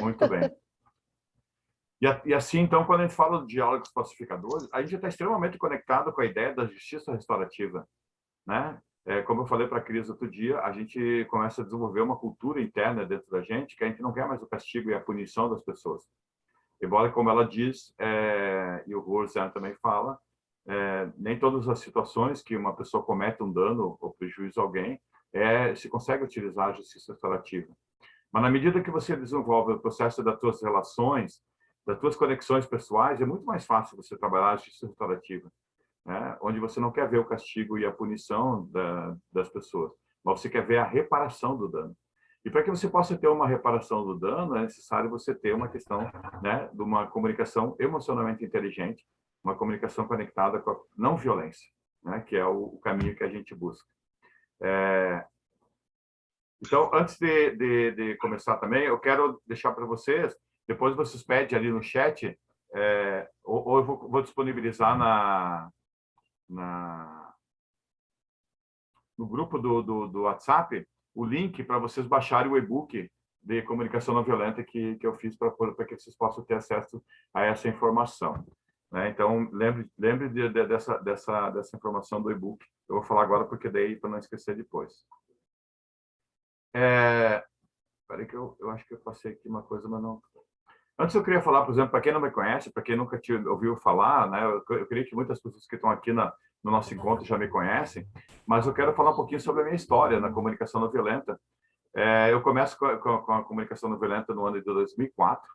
Muito bem. E assim, então, quando a gente fala de diálogos pacificadores, a gente está extremamente conectado com a ideia da justiça restaurativa, né? Como eu falei para a Cris outro dia, a gente começa a desenvolver uma cultura interna dentro da gente que a gente não quer mais o castigo e a punição das pessoas. Embora, como ela diz, e o Rorzan também fala, nem todas as situações que uma pessoa comete um dano ou prejuízo a alguém se consegue utilizar a justiça restaurativa. Mas na medida que você desenvolve o processo das suas relações, das suas conexões pessoais, é muito mais fácil você trabalhar a justiça restaurativa, né? Onde você não quer ver o castigo e a punição das pessoas, mas você quer ver a reparação do dano. E para que você possa ter uma reparação do dano, é necessário você ter uma questão, né, de uma comunicação emocionalmente inteligente, uma comunicação conectada com a não violência, né, que é o caminho que a gente busca. Então, antes de começar também, eu quero deixar para vocês, depois vocês pedem ali no chat, ou eu vou disponibilizar no grupo do WhatsApp o link para vocês baixarem o e-book de comunicação não violenta que eu fiz para que vocês possam ter acesso a essa informação, né? Então, lembre dessa informação do e-book. Eu vou falar agora porque daí para não esquecer depois. Peraí que eu acho que eu passei aqui uma coisa, mas não... Antes eu queria falar, por exemplo, para quem não me conhece, para quem nunca ouviu falar, né? Eu creio que muitas pessoas que estão aqui no nosso encontro já me conhecem, mas eu quero falar um pouquinho sobre a minha história na comunicação não violenta. Eu começo com a comunicação não violenta no ano de 2004.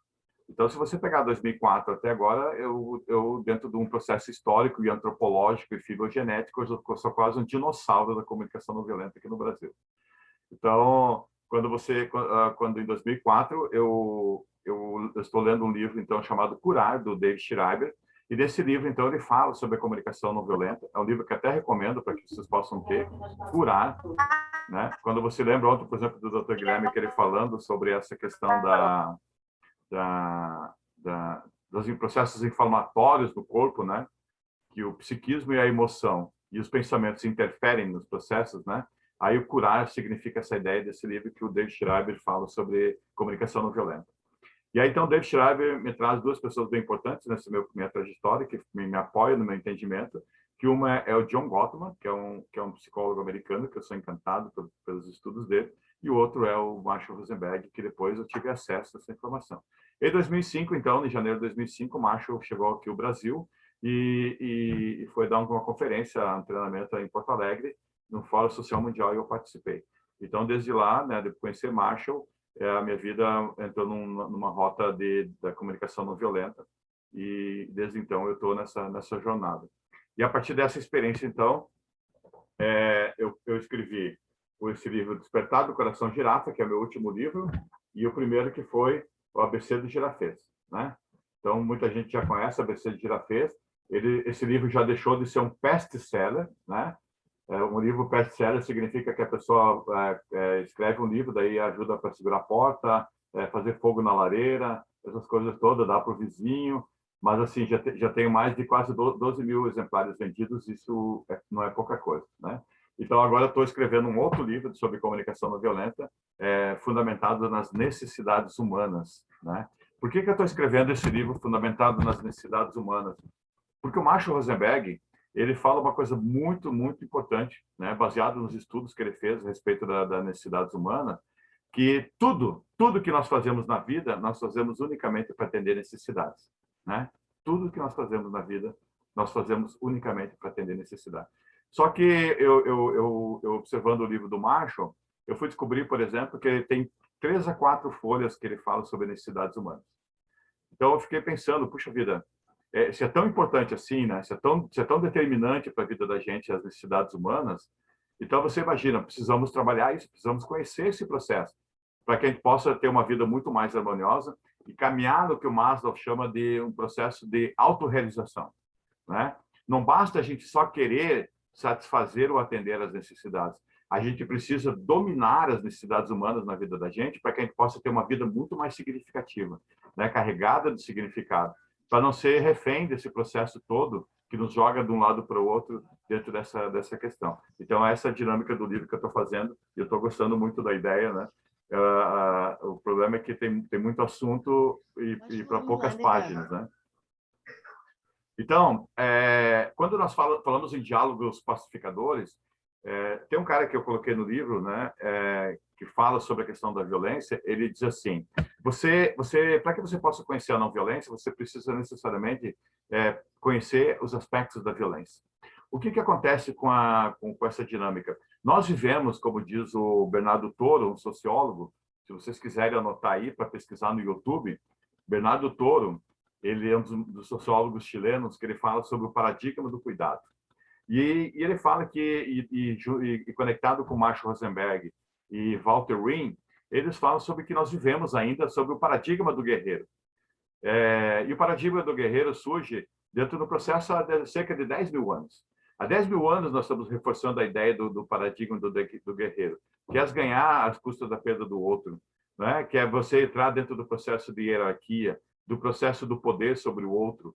Então, se você pegar 2004 até agora, eu dentro de um processo histórico e antropológico e filogenético, eu sou quase um dinossauro da comunicação não violenta aqui no Brasil. Então, quando em 2004 eu estou lendo um livro então chamado Curar, do David Schreiber, e nesse livro então ele fala sobre a comunicação não violenta. É um livro que até recomendo para que vocês possam ter, Curar, né? Quando você lembra ontem, por exemplo, do Dr. Guilherme, que ele falando sobre essa questão dos processos inflamatórios do corpo, né? Que o psiquismo e a emoção e os pensamentos interferem nos processos, né? Aí o curar significa essa ideia desse livro que o David Schreiber fala sobre comunicação não violenta. E aí, então, o David Schreiber me traz duas pessoas bem importantes nessa minha trajetória, que me apoiam no meu entendimento, que uma é o John Gottman, que é um psicólogo americano, que eu sou encantado pelos estudos dele, e o outro é o Marshall Rosenberg, que depois eu tive acesso a essa informação. Em 2005, então, em janeiro de 2005, o Marshall chegou aqui ao Brasil e foi dar uma conferência, um treinamento em Porto Alegre, no Fórum Social Mundial, e eu participei. Então, desde lá, né, de conhecer Marshall, a minha vida entrou numa rota da comunicação não violenta, e desde então eu estou nessa jornada. E a partir dessa experiência, então, eu escrevi esse livro Despertar do Coração Girafa, que é o meu último livro, e o primeiro que foi o ABC do Girafês, né? Então, muita gente já conhece o ABC do Girafês. Esse livro já deixou de ser um best-seller, né? Um livro best-seller significa que a pessoa escreve um livro, daí ajuda para segurar a porta, fazer fogo na lareira, essas coisas todas, dá para o vizinho. Mas, assim, já tenho mais de quase 12 mil exemplares vendidos, isso não é pouca coisa, né? Então, agora estou escrevendo um outro livro sobre comunicação não violenta, fundamentado nas necessidades humanas, né? Por que eu estou escrevendo esse livro fundamentado nas necessidades humanas? Porque o Marshall Rosenberg, ele fala uma coisa muito, muito importante, né, baseado nos estudos que ele fez a respeito das necessidades humanas, que tudo que nós fazemos na vida, nós fazemos unicamente para atender necessidades, né? Tudo que nós fazemos na vida, nós fazemos unicamente para atender necessidades. Só que eu observando o livro do Marshall, eu fui descobrir, por exemplo, que ele tem 3 a 4 folhas que ele fala sobre necessidades humanas. Então eu fiquei pensando, puxa vida, se é tão importante assim, né? Se é tão determinante para a vida da gente as necessidades humanas, então você imagina, precisamos trabalhar isso, precisamos conhecer esse processo para que a gente possa ter uma vida muito mais harmoniosa e caminhar no que o Maslow chama de um processo de autorrealização, né? Não basta a gente só querer satisfazer ou atender às necessidades. A gente precisa dominar as necessidades humanas na vida da gente para que a gente possa ter uma vida muito mais significativa, né? Carregada de significado, para não ser refém desse processo todo que nos joga de um lado para o outro dentro dessa questão. Então, essa é a dinâmica do livro que eu estou fazendo, e eu estou gostando muito da ideia, né? O problema problema é que tem muito assunto e para poucas páginas, né? Então, quando nós falamos em diálogos pacificadores, tem um cara que eu coloquei no livro, né, que fala sobre a questão da violência. Ele diz assim: para que você possa conhecer a não violência, você precisa necessariamente conhecer os aspectos da violência. O que acontece com essa dinâmica? Nós vivemos, como diz o Bernardo Toro, um sociólogo, se vocês quiserem anotar aí para pesquisar no YouTube, Bernardo Toro, ele é um dos sociólogos chilenos que ele fala sobre o paradigma do cuidado. E ele fala que, e conectado com Marshall Rosenberg e Walter Wien, eles falam sobre que nós vivemos ainda sobre o paradigma do guerreiro. E o paradigma do guerreiro surge dentro do processo há cerca de 10 mil anos. Há 10 mil anos nós estamos reforçando a ideia do paradigma do guerreiro, que é ganhar às custas da perda do outro, né? Que é você entrar dentro do processo de hierarquia, do processo do poder sobre o outro.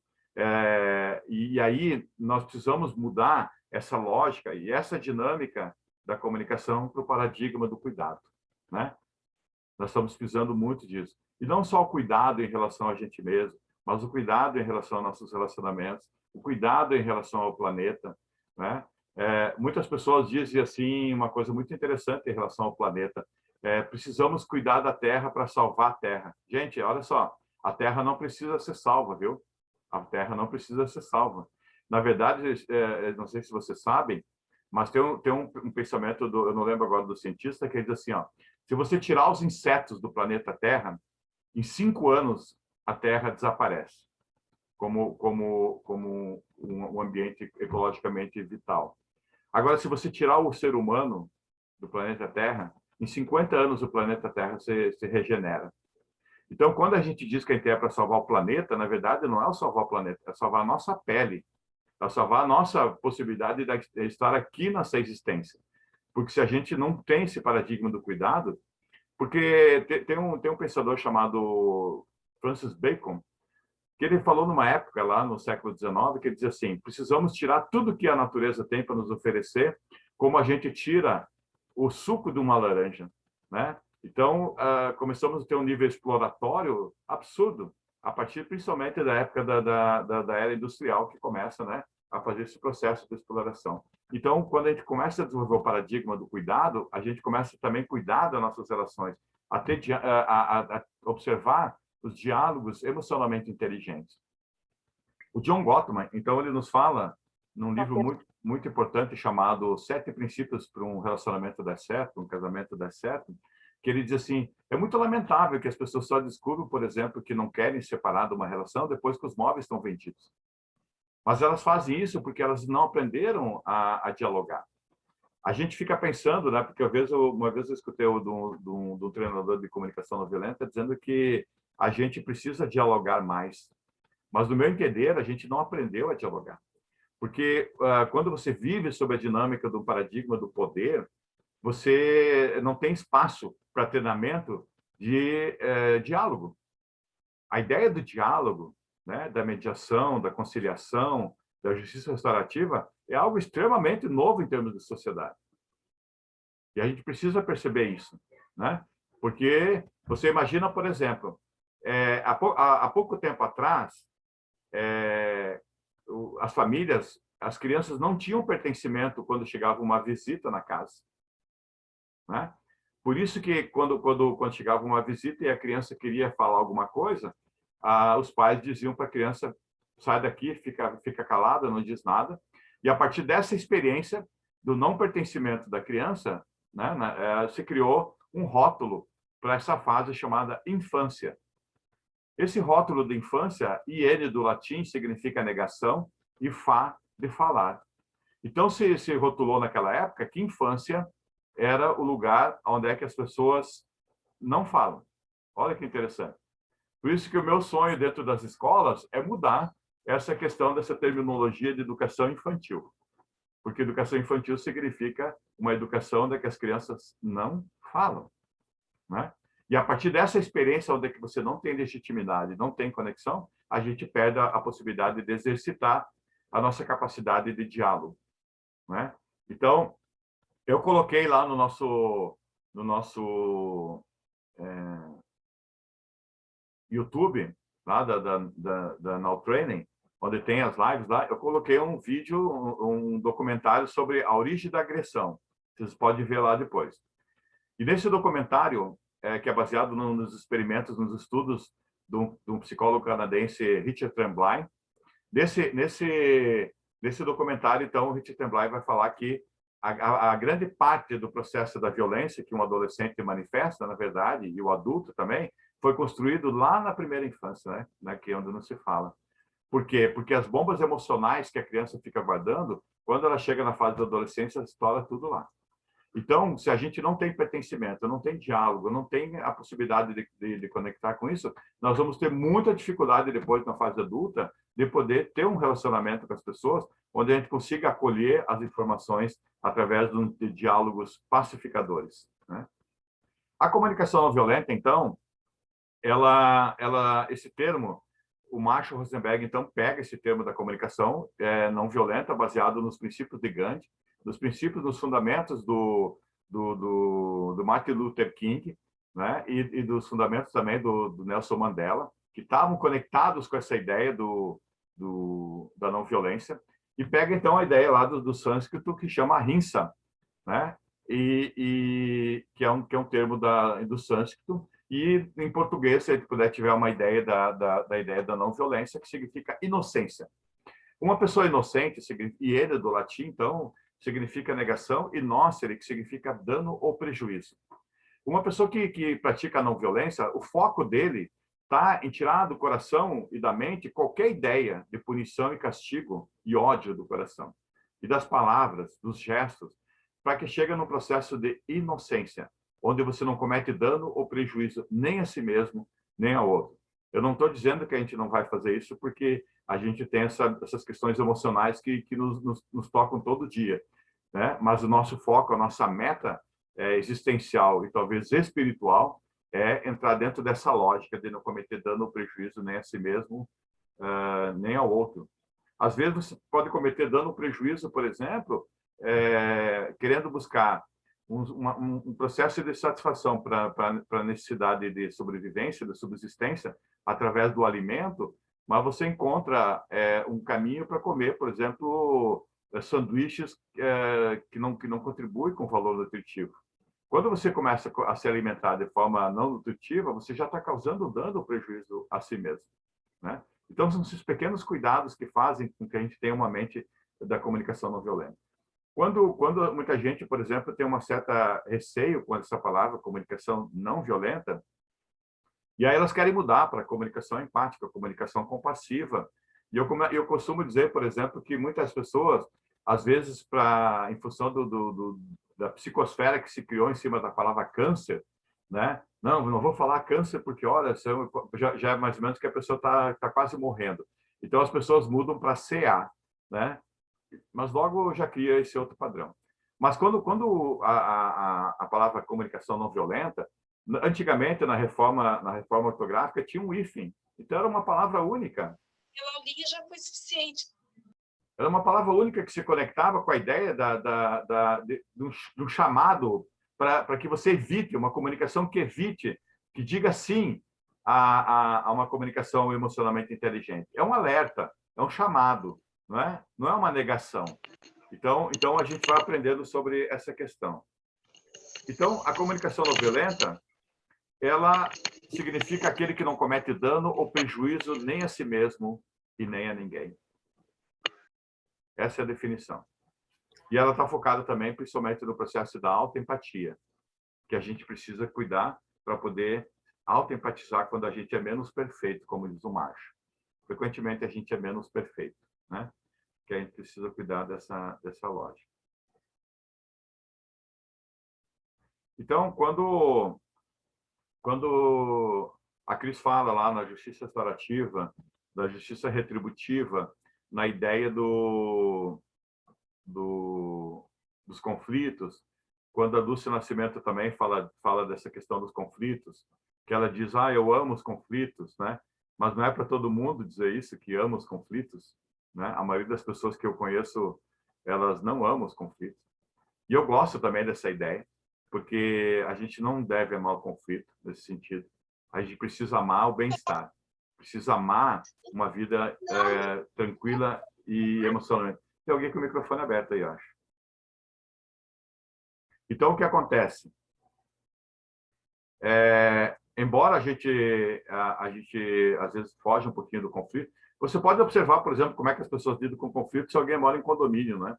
E aí nós precisamos mudar essa lógica e essa dinâmica da comunicação para o paradigma do cuidado, né? Nós estamos precisando muito disso. E não só o cuidado em relação a gente mesmo, mas o cuidado em relação aos nossos relacionamentos, o cuidado em relação ao planeta, né? Muitas pessoas dizem assim uma coisa muito interessante em relação ao planeta: precisamos cuidar da Terra para salvar a Terra. Gente, olha só, a Terra não precisa ser salva, viu? A Terra não precisa ser salva. Na verdade, não sei se vocês sabem, mas tem um pensamento, eu não lembro agora do cientista, que ele diz assim, ó: se você tirar os insetos do planeta Terra, em 5 anos a Terra desaparece como um ambiente ecologicamente vital. Agora, se você tirar o ser humano do planeta Terra, em 50 anos o planeta Terra se regenera. Então, quando a gente diz que a gente é para salvar o planeta, na verdade, não é salvar o planeta, é salvar a nossa pele, é salvar a nossa possibilidade de estar aqui nessa existência. Porque se a gente não tem esse paradigma do cuidado, porque tem um pensador chamado Francis Bacon, que ele falou numa época lá no século XIX, que ele dizia assim: precisamos tirar tudo que a natureza tem para nos oferecer, como a gente tira o suco de uma laranja, né? Então, começamos a ter um nível exploratório absurdo, a partir principalmente da época da era industrial, que começa, né, a fazer esse processo de exploração. Então, quando a gente começa a desenvolver o paradigma do cuidado, a gente começa também a cuidar das nossas relações, a observar os diálogos emocionalmente inteligentes. O John Gottman, então, ele nos fala num livro muito importante chamado 7 Princípios para um Relacionamento dar certo, um casamento dar certo, que ele diz assim: é muito lamentável que as pessoas só descubram, por exemplo, que não querem separar de uma relação depois que os móveis estão vendidos. Mas elas fazem isso porque elas não aprenderam a dialogar. A gente fica pensando, né? Porque uma vez eu escutei de um treinador de comunicação não violenta dizendo que a gente precisa dialogar mais. Mas, no meu entender, a gente não aprendeu a dialogar. Porque quando você vive sob a dinâmica do paradigma do poder, você não tem espaço para treinamento de diálogo. A ideia do diálogo, né, da mediação, da conciliação, da justiça restaurativa, é algo extremamente novo em termos de sociedade. E a gente precisa perceber isso, né? Porque você imagina, por exemplo, há pouco tempo atrás, as famílias, as crianças não tinham pertencimento quando chegava uma visita na casa, né? Por isso que quando chegava uma visita e a criança queria falar alguma coisa, os pais diziam para a criança: sai daqui, fica calada, não diz nada. E a partir dessa experiência do não pertencimento da criança, né, se criou um rótulo para essa fase chamada infância. Esse rótulo de infância, IN do latim, significa negação, e fa, de falar. Então, se rotulou naquela época que infância era o lugar onde é que as pessoas não falam. Olha que interessante. Por isso que o meu sonho dentro das escolas é mudar essa questão dessa terminologia de educação infantil. Porque educação infantil significa uma educação onde que as crianças não falam, né? E a partir dessa experiência onde que você não tem legitimidade, não tem conexão, a gente perde a possibilidade de exercitar a nossa capacidade de diálogo, né? Então, eu coloquei lá no nosso YouTube, lá da Now Training, onde tem as lives lá, eu coloquei um vídeo, um documentário sobre a origem da agressão. Vocês podem ver lá depois. E nesse documentário, que é baseado nos experimentos, nos estudos de um psicólogo canadense, Richard Tremblay, nesse documentário, então, o Richard Tremblay vai falar que a grande parte do processo da violência que um adolescente manifesta, na verdade, e o adulto também, foi construído lá na primeira infância, né? Que é onde não se fala. Por quê? Porque as bombas emocionais que a criança fica guardando, quando ela chega na fase da adolescência, estoura tudo lá. Então, se a gente não tem pertencimento, não tem diálogo, não tem a possibilidade de conectar com isso, nós vamos ter muita dificuldade depois, na fase adulta, de poder ter um relacionamento com as pessoas, onde a gente consiga acolher as informações através de diálogos pacificadores, né? A comunicação não violenta, então, esse termo, o Marshall Rosenberg, então, pega esse termo da comunicação não violenta, baseado nos princípios de Gandhi, nos princípios, nos fundamentos do Martin Luther King, né? E dos fundamentos também do Nelson Mandela, que estavam conectados com essa ideia da não violência, e pega, então, a ideia lá do sânscrito que chama Ahimsa, né? Que é um termo do sânscrito, e em português, se a gente puder tiver uma ideia da ideia da não violência, que significa inocência. Uma pessoa inocente, e ele do latim, então, significa negação, e nocere, que significa dano ou prejuízo. Uma pessoa que pratica a não violência, o foco dele está em tirar do coração e da mente qualquer ideia de punição e castigo e ódio do coração. E das palavras, dos gestos, para que chegue num processo de inocência, onde você não comete dano ou prejuízo nem a si mesmo, nem a outro. Eu não estou dizendo que a gente não vai fazer isso, porque a gente tem essas questões emocionais que nos tocam todo dia, né? Mas o nosso foco, a nossa meta existencial e talvez espiritual é entrar dentro dessa lógica de não cometer dano ou prejuízo nem a si mesmo, nem ao outro. Às vezes você pode cometer dano ou prejuízo, por exemplo, querendo buscar um processo de satisfação para a necessidade de sobrevivência, de subsistência, através do alimento, mas você encontra um caminho para comer, por exemplo, sanduíches que não contribuem com valor nutritivo. Quando você começa a se alimentar de forma não nutritiva, você já está causando dano ou prejuízo a si mesmo, né? Então, são esses pequenos cuidados que fazem com que a gente tenha uma mente da comunicação não violenta. Quando muita gente, por exemplo, tem uma certa receio com essa palavra, comunicação não violenta, e aí elas querem mudar para comunicação empática, comunicação compassiva. E eu costumo dizer, por exemplo, que muitas pessoas, às vezes, em função da psicosfera que se criou em cima da palavra câncer, né? Não vou falar câncer porque, olha, já é mais ou menos que a pessoa tá quase morrendo. Então, as pessoas mudam para CA, né? Mas logo já cria esse outro padrão. Mas quando a palavra comunicação não violenta, antigamente na reforma ortográfica tinha um hífen, então era uma palavra única. Pela linha já foi suficiente. Era uma palavra única que se conectava com a ideia do chamado para que você evite uma comunicação que evite, que diga sim a uma comunicação emocionalmente inteligente. É um alerta, é um chamado, não é? Não é uma negação. Então a gente vai aprendendo sobre essa questão. Então, a comunicação não violenta, ela significa aquele que não comete dano ou prejuízo nem a si mesmo e nem a ninguém. Essa é a definição. E ela está focada também, principalmente, no processo da autoempatia, que a gente precisa cuidar para poder autoempatizar quando a gente é menos perfeito, como diz o Marshall. Frequentemente, a gente é menos perfeito, né? Que a gente precisa cuidar dessa lógica. Então, quando a Cris fala lá na justiça restaurativa, da justiça retributiva, na ideia dos conflitos, quando a Dulce Nascimento também fala dessa questão dos conflitos, que ela diz, eu amo os conflitos, né? Mas não é para todo mundo dizer isso, que ama os conflitos, né? A maioria das pessoas que eu conheço, elas não amam os conflitos. E eu gosto também dessa ideia, porque a gente não deve amar o conflito nesse sentido. A gente precisa amar o bem-estar. Precisa amar uma vida tranquila e emocionante. Tem alguém com o microfone aberto aí, eu acho. Então, o que acontece? Embora a gente às vezes foge um pouquinho do conflito, você pode observar, por exemplo, como é que as pessoas lidam com conflito se alguém mora em condomínio, né?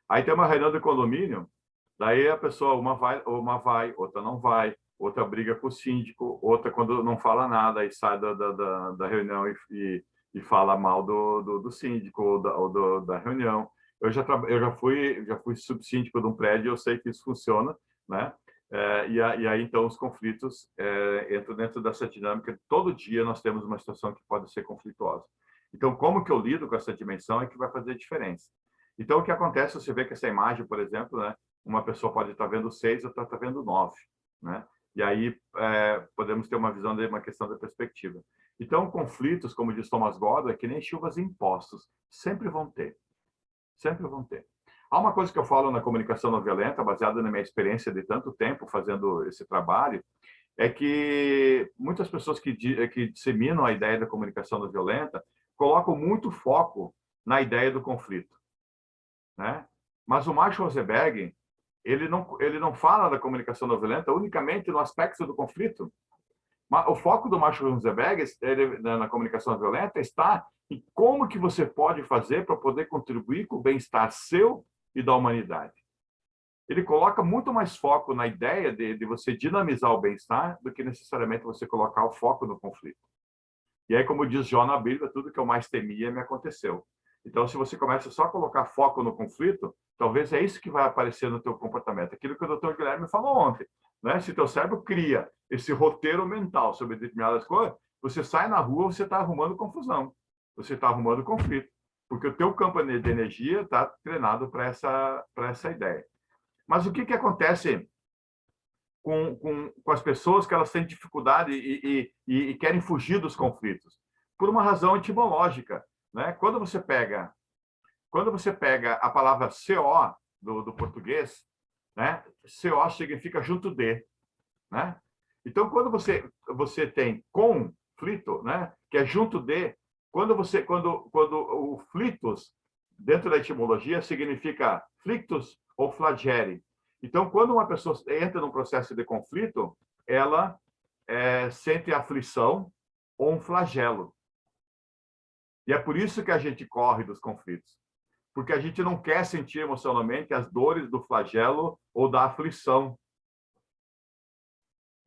Aí tem uma reunião de condomínio, daí a pessoa uma vai, outra não vai, outra briga com o síndico, outra quando não fala nada e sai da reunião e fala mal do síndico ou da reunião. Eu já fui subsíndico de um prédio, eu sei que isso funciona, né? E aí, então, os conflitos entram dentro dessa dinâmica. Todo dia nós temos uma situação que pode ser conflituosa. Então, como que eu lido com essa dimensão é que vai fazer diferença. Então, o que acontece, você vê que essa imagem, por exemplo, né, uma pessoa pode estar vendo 6, outra está vendo 9, né? E aí podemos ter uma visão de uma questão da perspectiva. Então, conflitos, como diz Thomas Gordon, é que nem chuvas em poços, sempre vão ter. Sempre vão ter. Há uma coisa que eu falo na comunicação não violenta, baseada na minha experiência de tanto tempo fazendo esse trabalho, é que muitas pessoas que disseminam a ideia da comunicação não violenta colocam muito foco na ideia do conflito, né? Mas o Marshall Rosenberg, ele não fala da comunicação não violenta unicamente no aspecto do conflito. O foco do Marshall Rosenberg na comunicação não violenta está em como que você pode fazer para poder contribuir com o bem-estar seu e da humanidade. Ele coloca muito mais foco na ideia de você dinamizar o bem-estar do que necessariamente você colocar o foco no conflito. E aí, como diz Jó na Bíblia, tudo que eu mais temia me aconteceu. Então, se você começa só a colocar foco no conflito, talvez é isso que vai aparecer no teu comportamento. Aquilo que o Dr. Guilherme falou ontem, né? Se teu cérebro cria esse roteiro mental sobre determinadas coisas, você sai na rua, você está arrumando confusão, você está arrumando conflito, porque o teu campo de energia está treinado para essa ideia. Mas o que acontece com as pessoas que elas têm dificuldade e querem fugir dos conflitos? Por uma razão etimológica, né? Quando você pega a palavra CO do português, né? CO significa junto de, né? Então, quando você tem conflito, né? Que é junto de, quando o flitos dentro da etimologia significa flictus ou flagere. Então, quando uma pessoa entra num processo de conflito, ela sente aflição ou um flagelo. E é por isso que a gente corre dos conflitos. Porque a gente não quer sentir emocionalmente as dores do flagelo ou da aflição.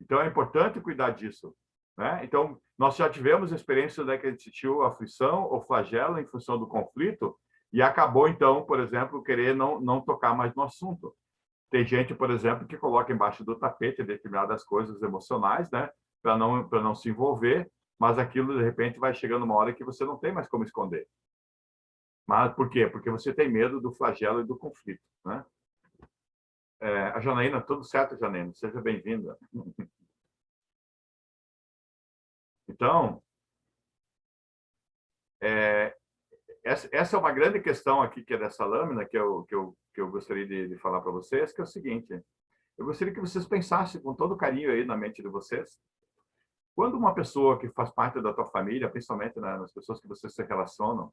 Então, é importante cuidar disso, né? Então, nós já tivemos experiências que a gente sentiu aflição ou flagelo em função do conflito e acabou, então, por exemplo, querer não tocar mais no assunto. Tem gente, por exemplo, que coloca embaixo do tapete determinadas coisas emocionais, né? Para não se envolver, mas aquilo, de repente, vai chegando uma hora que você não tem mais como esconder. Mas por quê? Porque você tem medo do flagelo e do conflito, né? A Janaína, tudo certo, Janaína? Seja bem-vinda. Então, essa é uma grande questão aqui, que é dessa lâmina, que eu gostaria de falar para vocês, que é o seguinte: eu gostaria que vocês pensassem com todo carinho aí na mente de vocês, quando uma pessoa que faz parte da tua família, principalmente, né, nas pessoas que vocês se relacionam,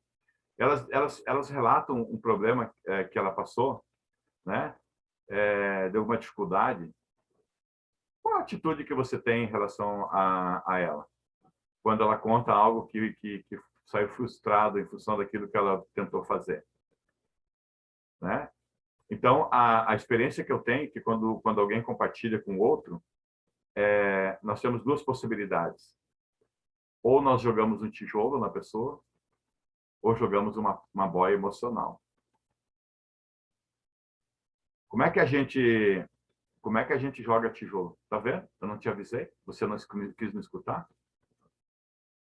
elas relatam um problema que ela passou, né, de alguma dificuldade, qual a atitude que você tem em relação a ela? Quando ela conta algo que saiu frustrado em função daquilo que ela tentou fazer, né? Então, a experiência que eu tenho é que quando alguém compartilha com o outro, nós temos duas possibilidades. Ou nós jogamos um tijolo na pessoa, ou jogamos uma boia emocional. Como é que a gente joga tijolo? Tá vendo? Eu não te avisei? Você não quis me escutar?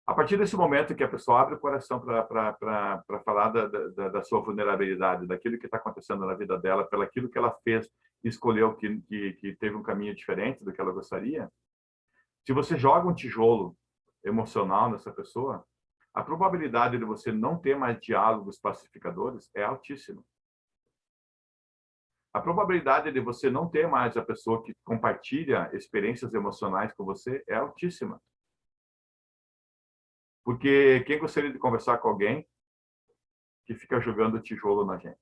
A partir desse momento que a pessoa abre o coração para falar da sua vulnerabilidade, daquilo que está acontecendo na vida dela, pelo aquilo que ela fez, escolheu que teve um caminho diferente do que ela gostaria, se você joga um tijolo emocional nessa pessoa, a probabilidade de você não ter mais diálogos pacificadores é altíssima. A probabilidade de você não ter mais a pessoa que compartilha experiências emocionais com você é altíssima. Porque quem gostaria de conversar com alguém que fica jogando tijolo na gente?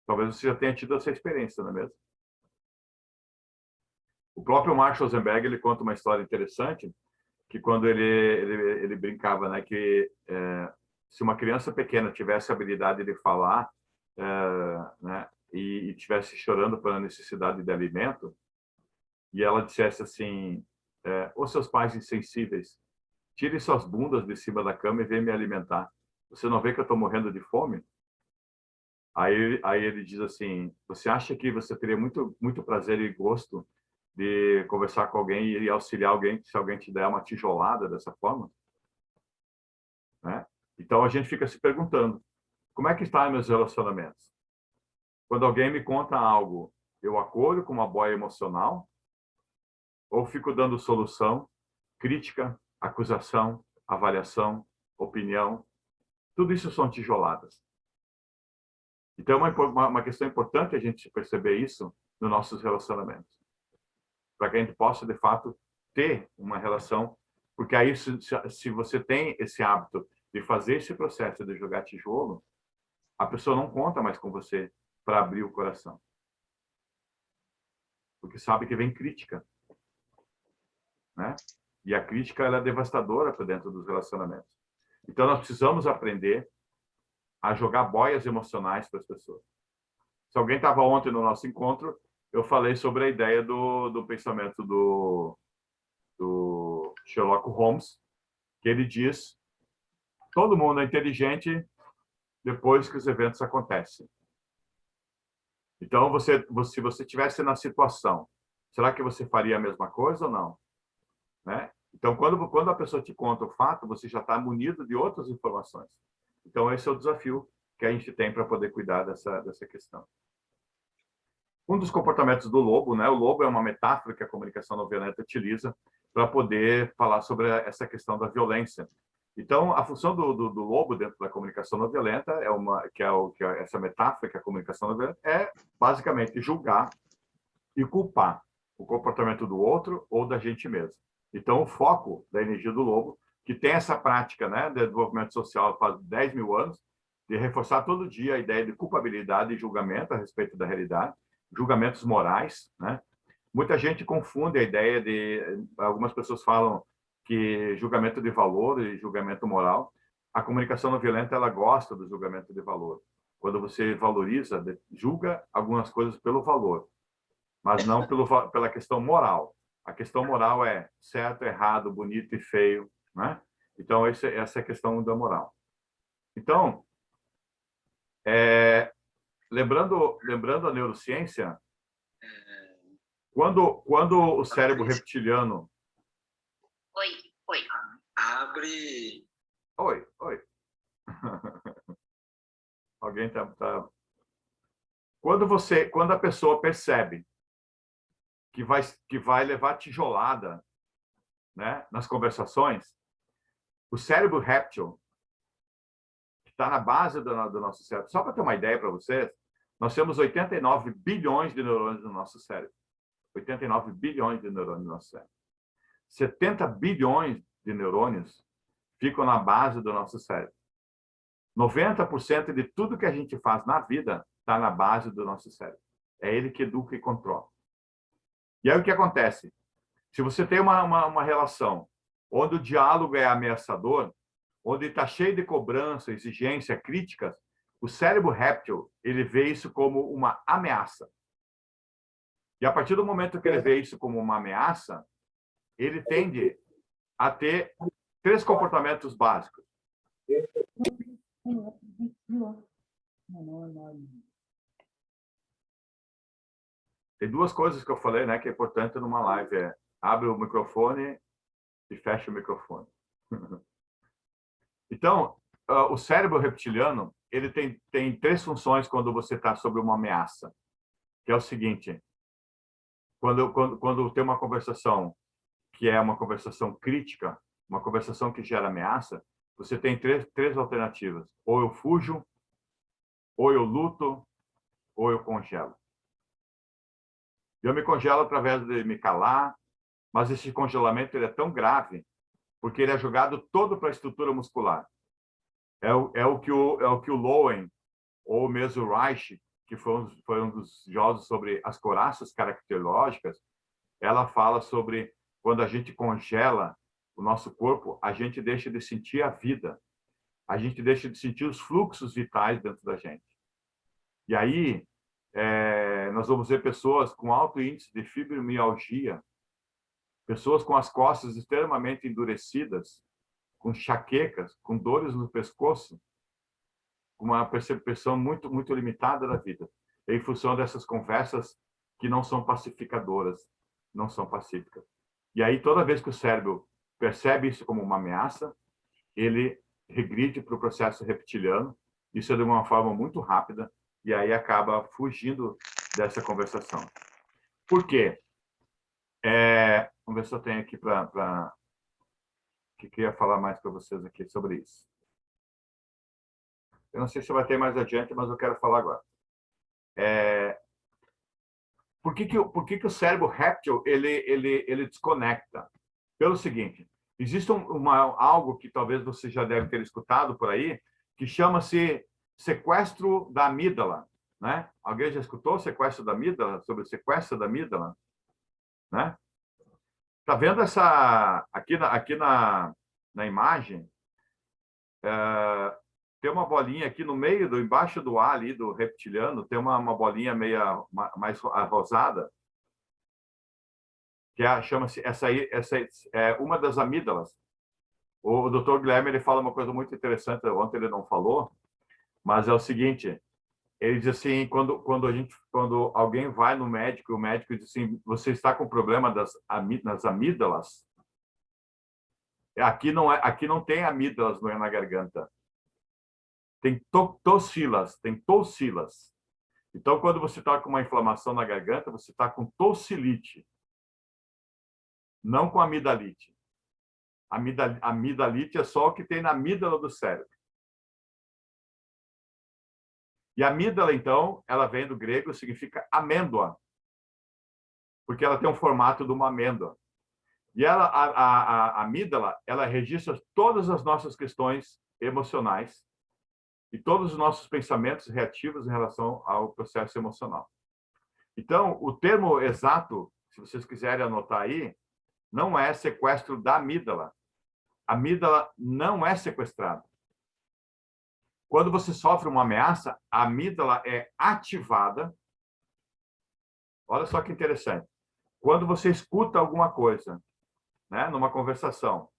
Talvez você já tenha tido essa experiência, não é mesmo? O próprio Mark Rosenberg, ele conta uma história interessante, que quando ele brincava, né, que se uma criança pequena tivesse a habilidade de falar, né, e tivesse chorando pela necessidade de alimento, e ela dissesse assim, os seus pais insensíveis, tire suas bundas de cima da cama e venha me alimentar. Você não vê que eu estou morrendo de fome? Aí ele diz assim, você acha que você teria muito prazer e gosto de conversar com alguém e auxiliar alguém se alguém te der uma tijolada dessa forma? Né? Então a gente fica se perguntando, como é que estão meus relacionamentos? Quando alguém me conta algo, eu acolho com uma boia emocional ou fico dando solução, crítica, acusação, avaliação, opinião? Tudo isso são tijoladas. Então é uma questão importante a gente perceber isso nos nossos relacionamentos, para que a gente possa, de fato, ter uma relação, porque aí, se você tem esse hábito de fazer esse processo de jogar tijolo, a pessoa não conta mais com você para abrir o coração, porque sabe que vem crítica, né? E a crítica, ela é devastadora para dentro dos relacionamentos. Então, nós precisamos aprender a jogar boias emocionais para as pessoas. Se alguém estava ontem no nosso encontro, eu falei sobre a ideia do pensamento do Sherlock Holmes, que ele diz: todo mundo é inteligente depois que os eventos acontecem. Então, se você estivesse na situação, será que você faria a mesma coisa ou não? Né? Então, quando a pessoa te conta o fato, você já está munido de outras informações. Então, esse é o desafio que a gente tem para poder cuidar dessa questão. Um dos comportamentos do lobo, né? O lobo é uma metáfora que a comunicação não violenta utiliza para poder falar sobre essa questão da violência. Então, a função do lobo dentro da comunicação não violenta essa metáfora que a comunicação não violenta é basicamente julgar e culpar o comportamento do outro ou da gente mesmo. Então, o foco da energia do lobo, que tem essa prática, né, de desenvolvimento social faz 10 mil anos, de reforçar todo dia a ideia de culpabilidade e julgamento a respeito da realidade, julgamentos morais, né? Muita gente confunde a ideia de... Algumas pessoas falam que julgamento de valor e julgamento moral. A comunicação não violenta, ela gosta do julgamento de valor. Quando você valoriza, julga algumas coisas pelo valor, mas não pela questão moral. A questão moral é certo, errado, bonito e feio, né? Então, essa é a questão da moral. Então, lembrando a neurociência, quando o cérebro reptiliano... Oi. Abre. Oi. Alguém tá... Quando a pessoa percebe que vai levar tijolada, né, nas conversações, o cérebro réptil, que está na base do nosso cérebro, só para ter uma ideia para vocês, nós temos 89 bilhões de neurônios no nosso cérebro. 89 bilhões de neurônios no nosso cérebro. 70 bilhões de neurônios ficam na base do nosso cérebro. 90% de tudo que a gente faz na vida está na base do nosso cérebro. É ele que educa e controla. E aí o que acontece? Se você tem uma relação onde o diálogo é ameaçador, onde está cheio de cobrança, exigência, críticas, o cérebro réptil, ele vê isso como uma ameaça. E a partir do momento que ele vê isso como uma ameaça, ele tende a ter 3 comportamentos básicos. Tem 2 coisas que eu falei, né, que é importante numa live, abre o microfone e fecha o microfone. Então, o cérebro reptiliano, ele tem 3 funções quando você está sob uma ameaça, que é o seguinte: quando tem uma conversação que é uma conversação crítica, uma conversação que gera ameaça, você tem três alternativas: ou eu fujo, ou eu luto, ou eu congelo. Eu me congelo através de me calar, mas esse congelamento ele é tão grave porque ele é jogado todo para a estrutura muscular. É o que o Lowen, ou mesmo o Reich, que foi um dos jogos sobre as coraças caracterológicas, ela fala sobre quando a gente congela o nosso corpo, a gente deixa de sentir a vida, a gente deixa de sentir os fluxos vitais dentro da gente. E aí, nós vamos ver pessoas com alto índice de fibromialgia, pessoas com as costas extremamente endurecidas, com enxaquecas, com dores no pescoço, com uma percepção muito, muito limitada da vida, em função dessas conversas que não são pacificadoras, não são pacíficas. E aí, toda vez que o cérebro percebe isso como uma ameaça, ele regride para o processo reptiliano, isso é de uma forma muito rápida, e aí acaba fugindo dessa conversação. Por quê? Vamos ver se eu tenho aqui para... que queria falar mais para vocês aqui sobre isso. Eu não sei se vai ter mais adiante, mas eu quero falar agora. Por que o cérebro réptil ele desconecta? Pelo seguinte, existe algo que talvez você já deve ter escutado por aí, que chama-se sequestro da amígdala, né? Alguém já escutou o sequestro da amígdala? Sobre o sequestro da amígdala? Né? Tá vendo aqui na imagem? Tem uma bolinha aqui no meio, embaixo do A ali, do reptiliano, tem uma bolinha mais rosada, que chama-se, essa é uma das amígdalas. O Dr. Guilherme ele fala uma coisa muito interessante, ontem ele não falou, mas é o seguinte, ele diz assim, quando alguém vai no médico, o médico diz assim, você está com problema nas amígdalas? Aqui não tem amígdalas na garganta. Tem tossilas. Então, quando você está com uma inflamação na garganta, você está com tossilite, não com amidalite. Amidalite é só o que tem na amígdala do cérebro. E a amígdala, então, ela vem do grego, significa amêndoa, porque ela tem um formato de uma amêndoa. E a amígdala, ela registra todas as nossas questões emocionais e todos os nossos pensamentos reativos em relação ao processo emocional. Então, o termo exato, se vocês quiserem anotar aí, não é sequestro da amígdala. A amígdala não é sequestrada. Quando você sofre uma ameaça, a amígdala é ativada. Olha só que interessante. Quando você escuta alguma coisa, né, numa conversação,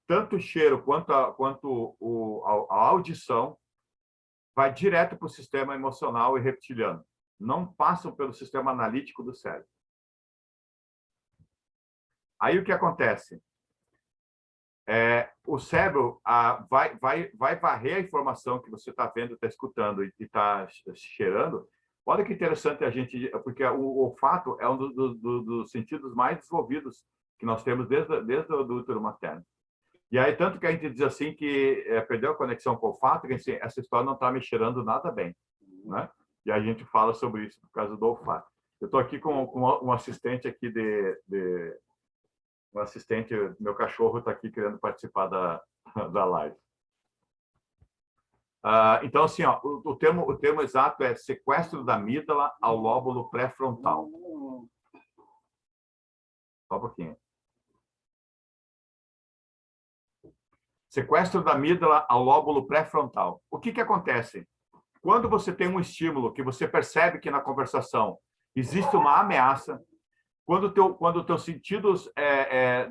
tanto o cheiro quanto a audição vai direto para o sistema emocional e reptiliano. Não passam pelo sistema analítico do cérebro. Aí o que acontece? O cérebro vai varrer a informação que você está vendo, está escutando e está cheirando. Olha que interessante a gente, porque o olfato é um dos sentidos mais desenvolvidos que nós temos desde o útero materno. E aí, tanto que a gente diz assim que perdeu a conexão com o olfato, que assim, essa história não está me cheirando nada bem, né? E a gente fala sobre isso por causa do olfato. Eu estou aqui com um assistente aqui um assistente, meu cachorro está aqui querendo participar da live. Então, assim, ó, o termo exato é sequestro da amígdala ao lóbulo pré-frontal. Só um pouquinho. Sequestro da amígdala ao lóbulo pré-frontal. O que acontece? Quando você tem um estímulo que você percebe que na conversação existe uma ameaça, quando os teus sentidos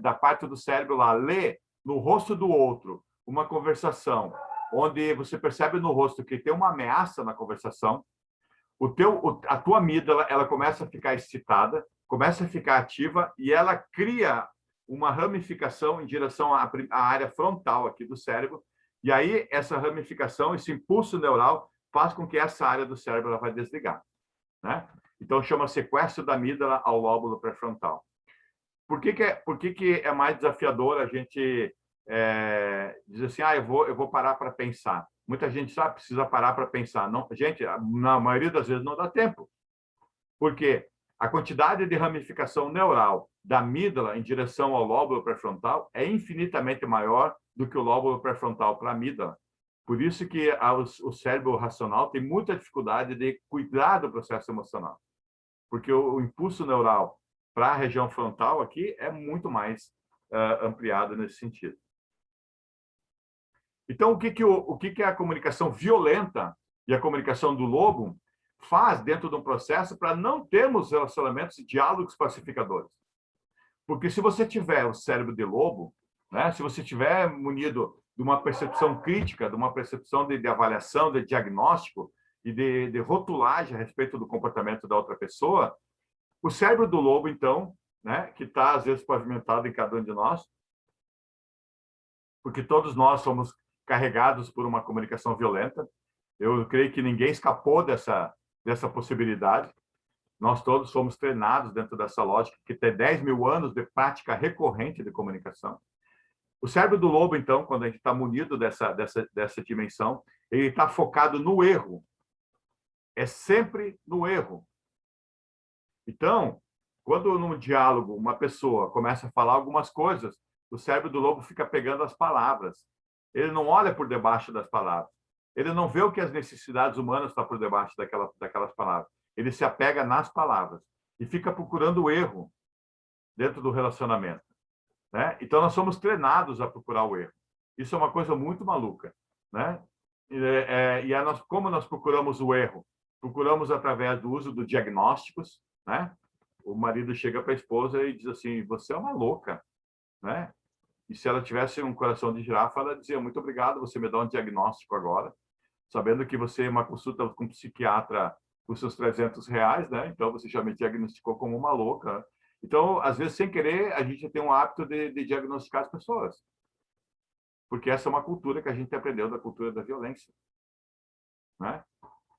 da parte do cérebro lá lê no rosto do outro uma conversação, onde você percebe no rosto que tem uma ameaça na conversação, a tua amígdala ela começa a ficar excitada, começa a ficar ativa e ela cria uma ramificação em direção à área frontal aqui do cérebro. E aí essa ramificação, esse impulso neural faz com que essa área do cérebro ela vai desligar, né? Então chama sequestro da amígdala ao lóbulo pré-frontal. Por que é mais desafiador a gente dizer assim, eu vou parar para pensar? Muita gente precisa parar para pensar. Não, gente, na maioria das vezes não dá tempo. Por quê? A quantidade de ramificação neural da amígdala em direção ao lóbulo pré-frontal é infinitamente maior do que o lóbulo pré-frontal para a amígdala. Por isso que o cérebro racional tem muita dificuldade de cuidar do processo emocional, porque o impulso neural para a região frontal aqui é muito mais ampliado nesse sentido. Então, o que a comunicação violenta e a comunicação do lobo faz dentro de um processo para não termos relacionamentos e diálogos pacificadores? Porque se você tiver o cérebro de lobo, né, se você tiver munido de uma percepção crítica, de uma percepção de avaliação, de diagnóstico e de rotulagem a respeito do comportamento da outra pessoa, o cérebro do lobo, então, né, que está, às vezes, pavimentado em cada um de nós, porque todos nós somos carregados por uma comunicação violenta. Eu creio que ninguém escapou dessa possibilidade. Nós todos fomos treinados dentro dessa lógica, que tem 10 mil anos de prática recorrente de comunicação. O cérebro do lobo, então, quando a gente está munido dessa dimensão, ele está focado no erro. É sempre no erro. Então, quando num diálogo uma pessoa começa a falar algumas coisas, o cérebro do lobo fica pegando as palavras. Ele não olha por debaixo das palavras. Ele não vê o que as necessidades humanas estão por debaixo daquelas palavras. Ele se apega nas palavras e fica procurando o erro dentro do relacionamento, né? Então, nós somos treinados a procurar o erro. Isso é uma coisa muito maluca, né? Como nós procuramos o erro? Procuramos através do uso de diagnósticos, né? O marido chega para a esposa e diz assim: você é uma louca, né? E se ela tivesse um coração de girafa, ela dizia: muito obrigado, você me dá um diagnóstico agora, sabendo que você, uma consulta com um psiquiatra, os seus R$300, né? Então, você já me diagnosticou como uma louca, né? Então, às vezes, sem querer, a gente tem um hábito de diagnosticar as pessoas. Porque essa é uma cultura que a gente aprendeu, da cultura da violência, né?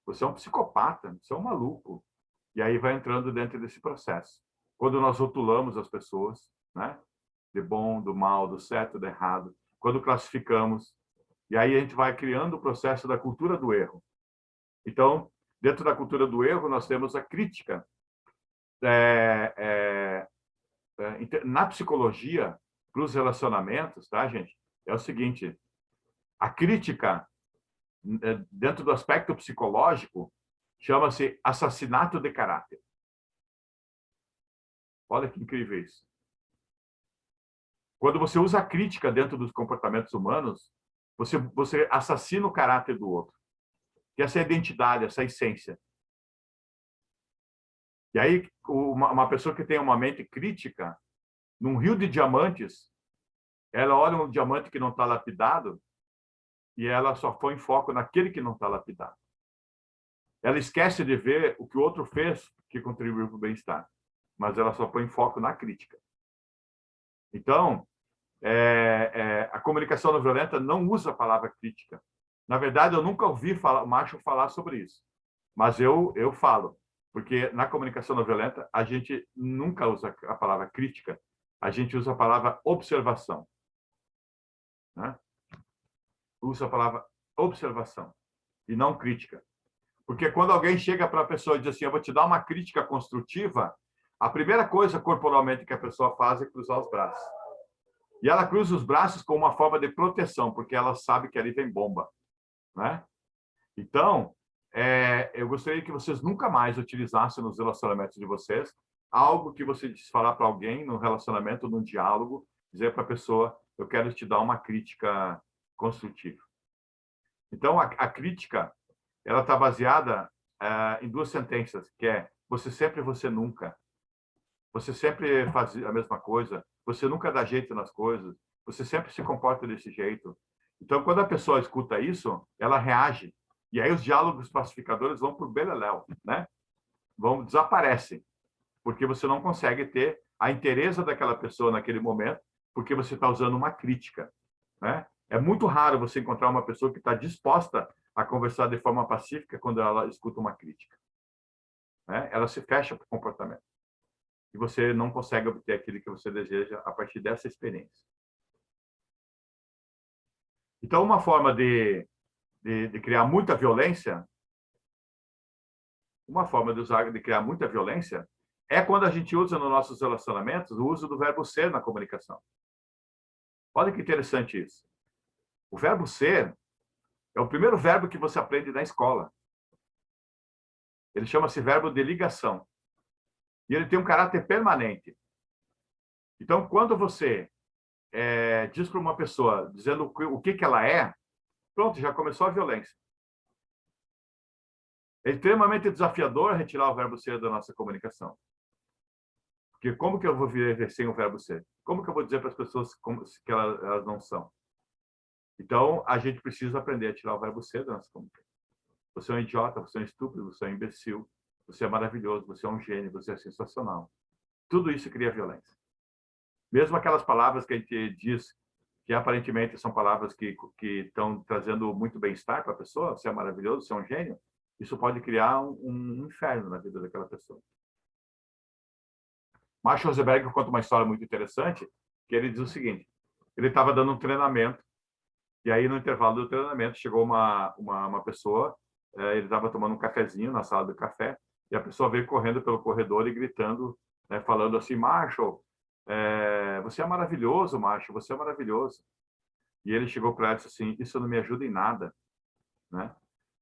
Você é um psicopata, você é um maluco. E aí vai entrando dentro desse processo. Quando nós rotulamos as pessoas, né? De bom, do mal, do certo, do errado. Quando classificamos. E aí a gente vai criando o processo da cultura do erro. Então, dentro da cultura do erro, nós temos a crítica. Na psicologia, para os relacionamentos, tá, gente? É o seguinte: a crítica, dentro do aspecto psicológico, chama-se assassinato de caráter. Olha que incrível isso. Quando você usa a crítica dentro dos comportamentos humanos, você assassina o caráter do outro. Que essa identidade, essa essência. E aí, uma pessoa que tem uma mente crítica, num rio de diamantes, ela olha um diamante que não está lapidado e ela só põe foco naquele que não está lapidado. Ela esquece de ver o que o outro fez que contribuiu para o bem-estar, mas ela só põe foco na crítica. Então, a comunicação não violenta não usa a palavra crítica. Na verdade, eu nunca ouvi macho falar sobre isso, mas eu falo, porque na comunicação não violenta a gente nunca usa a palavra crítica, a gente usa a palavra observação, né? Usa a palavra observação e não crítica. Porque quando alguém chega para a pessoa e diz assim: eu vou te dar uma crítica construtiva, a primeira coisa corporalmente que a pessoa faz é cruzar os braços. E ela cruza os braços como uma forma de proteção, porque ela sabe que ali vem bomba, né? Então, eu gostaria que vocês nunca mais utilizassem nos relacionamentos de vocês algo que você falar para alguém no relacionamento, num diálogo, dizer para a pessoa: eu quero te dar uma crítica construtiva. Então, a crítica, ela está baseada em duas sentenças, que é: você sempre, você nunca. Você sempre faz a mesma coisa, você nunca dá jeito nas coisas, você sempre se comporta desse jeito. Então, quando a pessoa escuta isso, ela reage. E aí os diálogos pacificadores vão para o beleléu, né? Desaparecem, porque você não consegue ter a inteireza daquela pessoa naquele momento, porque você está usando uma crítica, né? É muito raro você encontrar uma pessoa que está disposta a conversar de forma pacífica quando ela escuta uma crítica, né? Ela se fecha para o comportamento. E você não consegue obter aquilo que você deseja a partir dessa experiência. Então, uma forma de criar muita violência, de criar muita violência é quando a gente usa nos nossos relacionamentos o uso do verbo ser na comunicação. Olha que interessante isso. O verbo ser é o primeiro verbo que você aprende na escola. Ele chama-se verbo de ligação. E ele tem um caráter permanente. Então, quando você diz para uma pessoa, dizendo o que ela é, pronto, já começou a violência. É extremamente desafiador retirar o verbo ser da nossa comunicação. Porque como que eu vou viver sem o verbo ser? Como que eu vou dizer para as pessoas que elas não são? Então, a gente precisa aprender a tirar o verbo ser da nossa comunicação. Você é um idiota, você é um estúpido, você é um imbecil, você é maravilhoso, você é um gênio, você é sensacional. Tudo isso cria violência. Mesmo aquelas palavras que a gente diz que aparentemente são palavras que estão trazendo muito bem-estar para a pessoa, você é maravilhoso, você é um gênio, isso pode criar um inferno na vida daquela pessoa. Marshall Rosenberg conta uma história muito interessante, que ele diz o seguinte: ele estava dando um treinamento, e aí no intervalo do treinamento chegou uma pessoa, ele estava tomando um cafezinho na sala do café, e a pessoa veio correndo pelo corredor e gritando, falando assim: Marshall, você é maravilhoso, Marshall, você é maravilhoso. E ele chegou para ela e disse assim: isso não me ajuda em nada, né?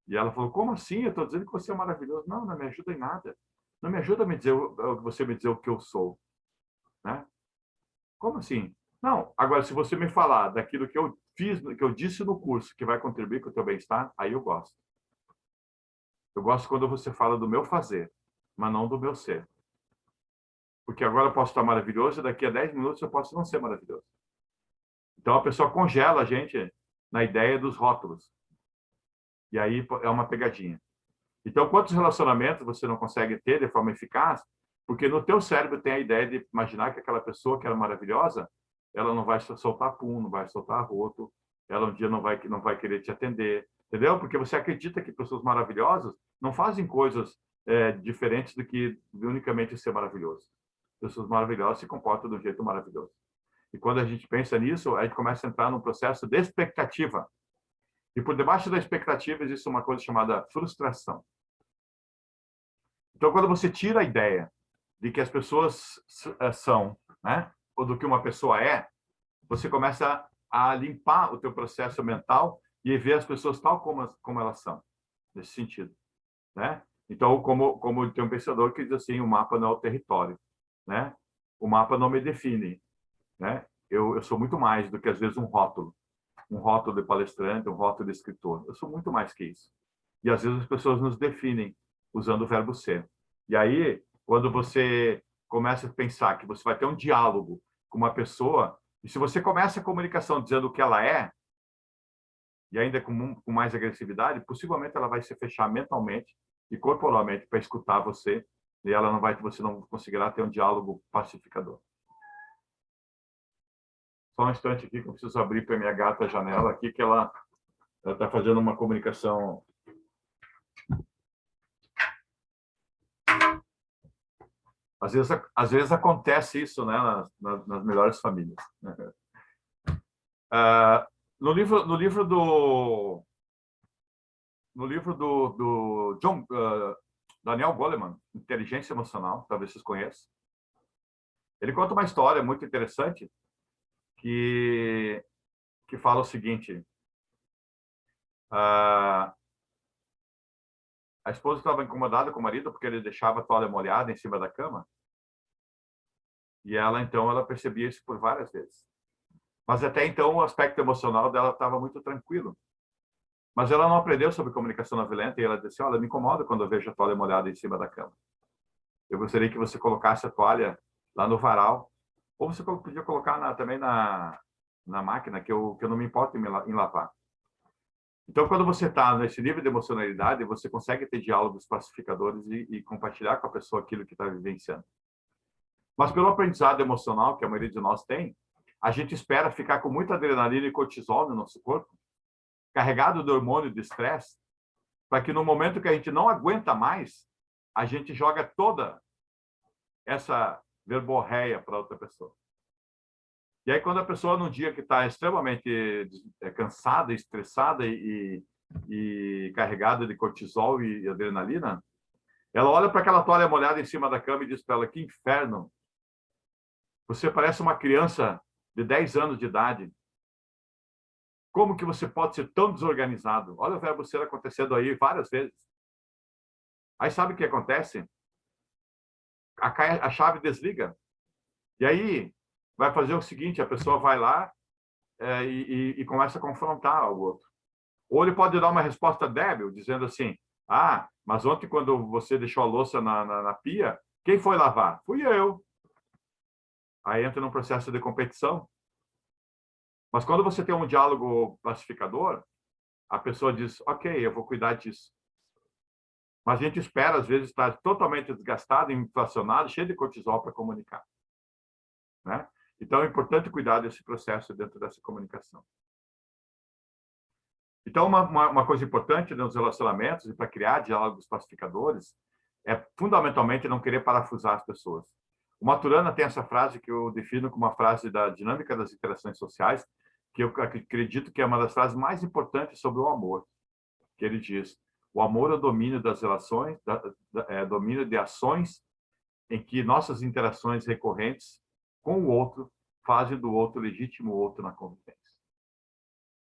E ela falou: como assim? Eu estou dizendo que você é maravilhoso. Não, não me ajuda em nada. Não me ajuda a me dizer, você me dizer o que eu sou, né? Como assim? Não. Agora, se você me falar daquilo que eu fiz, que eu disse no curso, que vai contribuir com o teu bem-estar, aí eu gosto. Eu gosto quando você fala do meu fazer, mas não do meu ser. Porque agora eu posso estar maravilhoso e daqui a 10 minutos eu posso não ser maravilhoso. Então, a pessoa congela a gente na ideia dos rótulos. E aí é uma pegadinha. Então, quantos relacionamentos você não consegue ter de forma eficaz? Porque no teu cérebro tem a ideia de imaginar que aquela pessoa que era maravilhosa, ela não vai soltar pum, não vai soltar roto, ela um dia não vai querer te atender, entendeu? Porque você acredita que pessoas maravilhosas não fazem coisas diferentes do que unicamente ser maravilhoso. Pessoas maravilhosas se comportam de um jeito maravilhoso. E quando a gente pensa nisso, a gente começa a entrar num processo de expectativa. E por debaixo da expectativa existe uma coisa chamada frustração. Então, quando você tira a ideia de que as pessoas são, né, ou do que uma pessoa é, você começa a limpar o teu processo mental e ver as pessoas tal como elas são, nesse sentido, né? Então, como tem um pensador que diz assim: o mapa não é o território, né? O mapa não me define, né? Eu sou muito mais do que, às vezes, um rótulo de palestrante, um rótulo de escritor. Eu sou muito mais que isso. E, às vezes, as pessoas nos definem usando o verbo ser. E aí, quando você começa a pensar que você vai ter um diálogo com uma pessoa, e se você começa a comunicação dizendo o que ela é, e ainda com mais agressividade, possivelmente ela vai se fechar mentalmente e corporalmente para escutar você, e você não conseguirá ter um diálogo pacificador. Só um instante aqui que eu preciso abrir para minha gata a janela aqui, que ela está fazendo uma comunicação. Às vezes acontece isso, né, nas melhores famílias. No livro do John Daniel Goleman, Inteligência Emocional, talvez vocês conheçam, ele conta uma história muito interessante que fala o seguinte: a esposa estava incomodada com o marido porque ele deixava a toalha molhada em cima da cama, e ela percebia isso por várias vezes. Mas até então o aspecto emocional dela estava muito tranquilo. Mas ela não aprendeu sobre comunicação não violenta e ela disse: olha, me incomoda quando eu vejo a toalha molhada em cima da cama. Eu gostaria que você colocasse a toalha lá no varal, ou você podia colocar também na máquina, que eu não me importo em lavar. Então, quando você está nesse nível de emocionalidade, você consegue ter diálogos pacificadores e compartilhar com a pessoa aquilo que está vivenciando. Mas pelo aprendizado emocional que a maioria de nós tem, a gente espera ficar com muita adrenalina e cortisol no nosso corpo, carregado de hormônio de estresse, para que no momento que a gente não aguenta mais, a gente joga toda essa verborreia para outra pessoa. E aí, quando a pessoa, num dia que está extremamente cansada, estressada e carregada de cortisol e adrenalina, Ela olha para aquela toalha molhada em cima da cama e diz para ela: que inferno! Você parece uma criança de 10 anos de idade. Como que você pode ser tão desorganizado? Olha o verbo ser acontecendo aí várias vezes. Aí sabe o que acontece? A chave desliga. E aí vai fazer o seguinte, a pessoa vai lá e começa a confrontar o outro. Ou ele pode dar uma resposta débil, dizendo assim: ah, mas ontem quando você deixou a louça na pia, quem foi lavar? Fui eu. Aí entra num processo de competição. Mas quando você tem um diálogo pacificador, a pessoa diz: ok, eu vou cuidar disso. Mas a gente espera, às vezes, estar totalmente desgastado, inflacionado, cheio de cortisol para comunicar. Né? Então, é importante cuidar desse processo dentro dessa comunicação. Então, uma coisa importante nos relacionamentos e para criar diálogos pacificadores é, fundamentalmente, não querer parafusar as pessoas. O Maturana tem essa frase que eu defino como uma frase da dinâmica das interações sociais, que eu acredito que é uma das frases mais importantes sobre o amor, que ele diz: o amor é o domínio das relações, domínio de ações em que nossas interações recorrentes com o outro fazem do outro legítimo outro na convivência.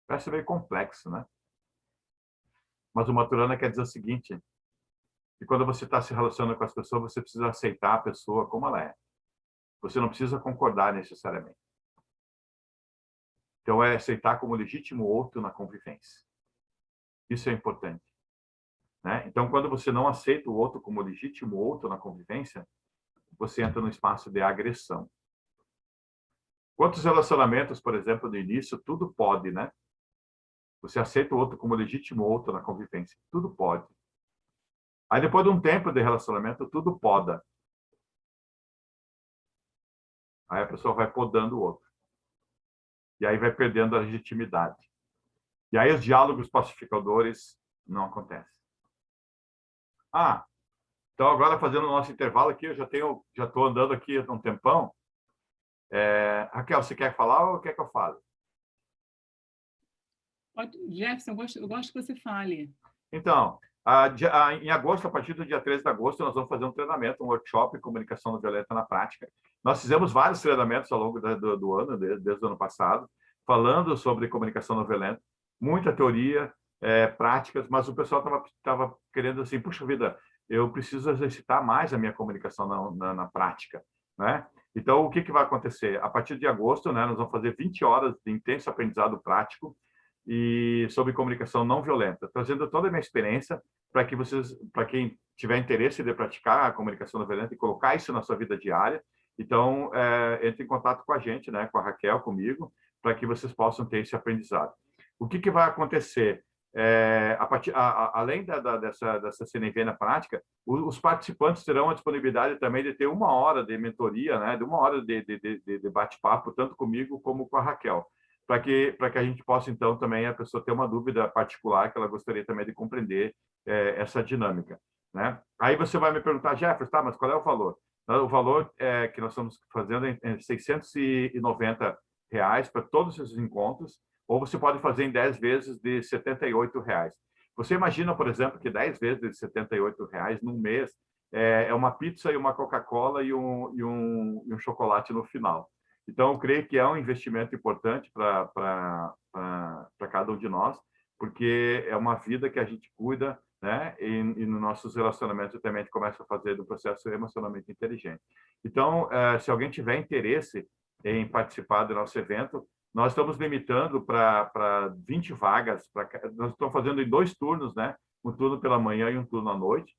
Parece meio complexo, né? Mas o Maturana quer dizer o seguinte: que quando você está se relacionando com as pessoas, você precisa aceitar a pessoa como ela é. Você não precisa concordar necessariamente. Então, é aceitar como legítimo outro na convivência. Isso é importante. Né? Então, quando você não aceita o outro como legítimo outro na convivência, você entra no espaço de agressão. Quantos relacionamentos, por exemplo, no início, tudo pode, né? Você aceita o outro como legítimo outro na convivência. Tudo pode. Aí, depois de um tempo de relacionamento, tudo poda. Aí a pessoa vai podando o outro. E aí vai perdendo a legitimidade. E aí os diálogos pacificadores não acontecem. Ah, então agora fazendo o nosso intervalo aqui, eu já estou andando aqui há um tempão. Raquel, você quer falar ou quer que eu fale? Jefferson, eu gosto que você fale. Então, em agosto, a partir do dia 13 de agosto, nós vamos fazer um treinamento, um workshop em comunicação não violenta na prática. Nós fizemos vários treinamentos ao longo do ano, desde o ano passado, falando sobre comunicação não violenta, muita teoria, práticas, mas o pessoal estava querendo assim: puxa vida, eu preciso exercitar mais a minha comunicação na prática, né? Então, o que vai acontecer? A partir de agosto, né, nós vamos fazer 20 horas de intenso aprendizado prático e sobre comunicação não violenta, trazendo toda a minha experiência para quem tiver interesse de praticar a comunicação não violenta e colocar isso na sua vida diária. Então, entre em contato com a gente, né, com a Raquel, comigo, para que vocês possam ter esse aprendizado. O que vai acontecer? Além dessa CNV na prática, os participantes terão a disponibilidade também de ter 1 hora de mentoria, né, de 1 hora de bate-papo, tanto comigo como com a Raquel, para que a gente possa, então, também a pessoa ter uma dúvida particular que ela gostaria também de compreender essa dinâmica. Né? Aí você vai me perguntar: Jefferson, tá, mas qual é o valor? O valor que nós estamos fazendo é R$690 para todos esses encontros, ou você pode fazer em 10 vezes de R$78. Você imagina, por exemplo, que 10 vezes de R$78 num mês é uma pizza e uma Coca-Cola e um chocolate no final. Então, eu creio que é um investimento importante para cada um de nós, porque é uma vida que a gente cuida, né? E nos nossos relacionamentos também a gente começa a fazer do processo emocionalmente inteligente. Então, se alguém tiver interesse em participar do nosso evento, nós estamos limitando para 20 vagas. Nós estamos fazendo em 2 turnos, né? Um turno pela manhã e um turno à noite,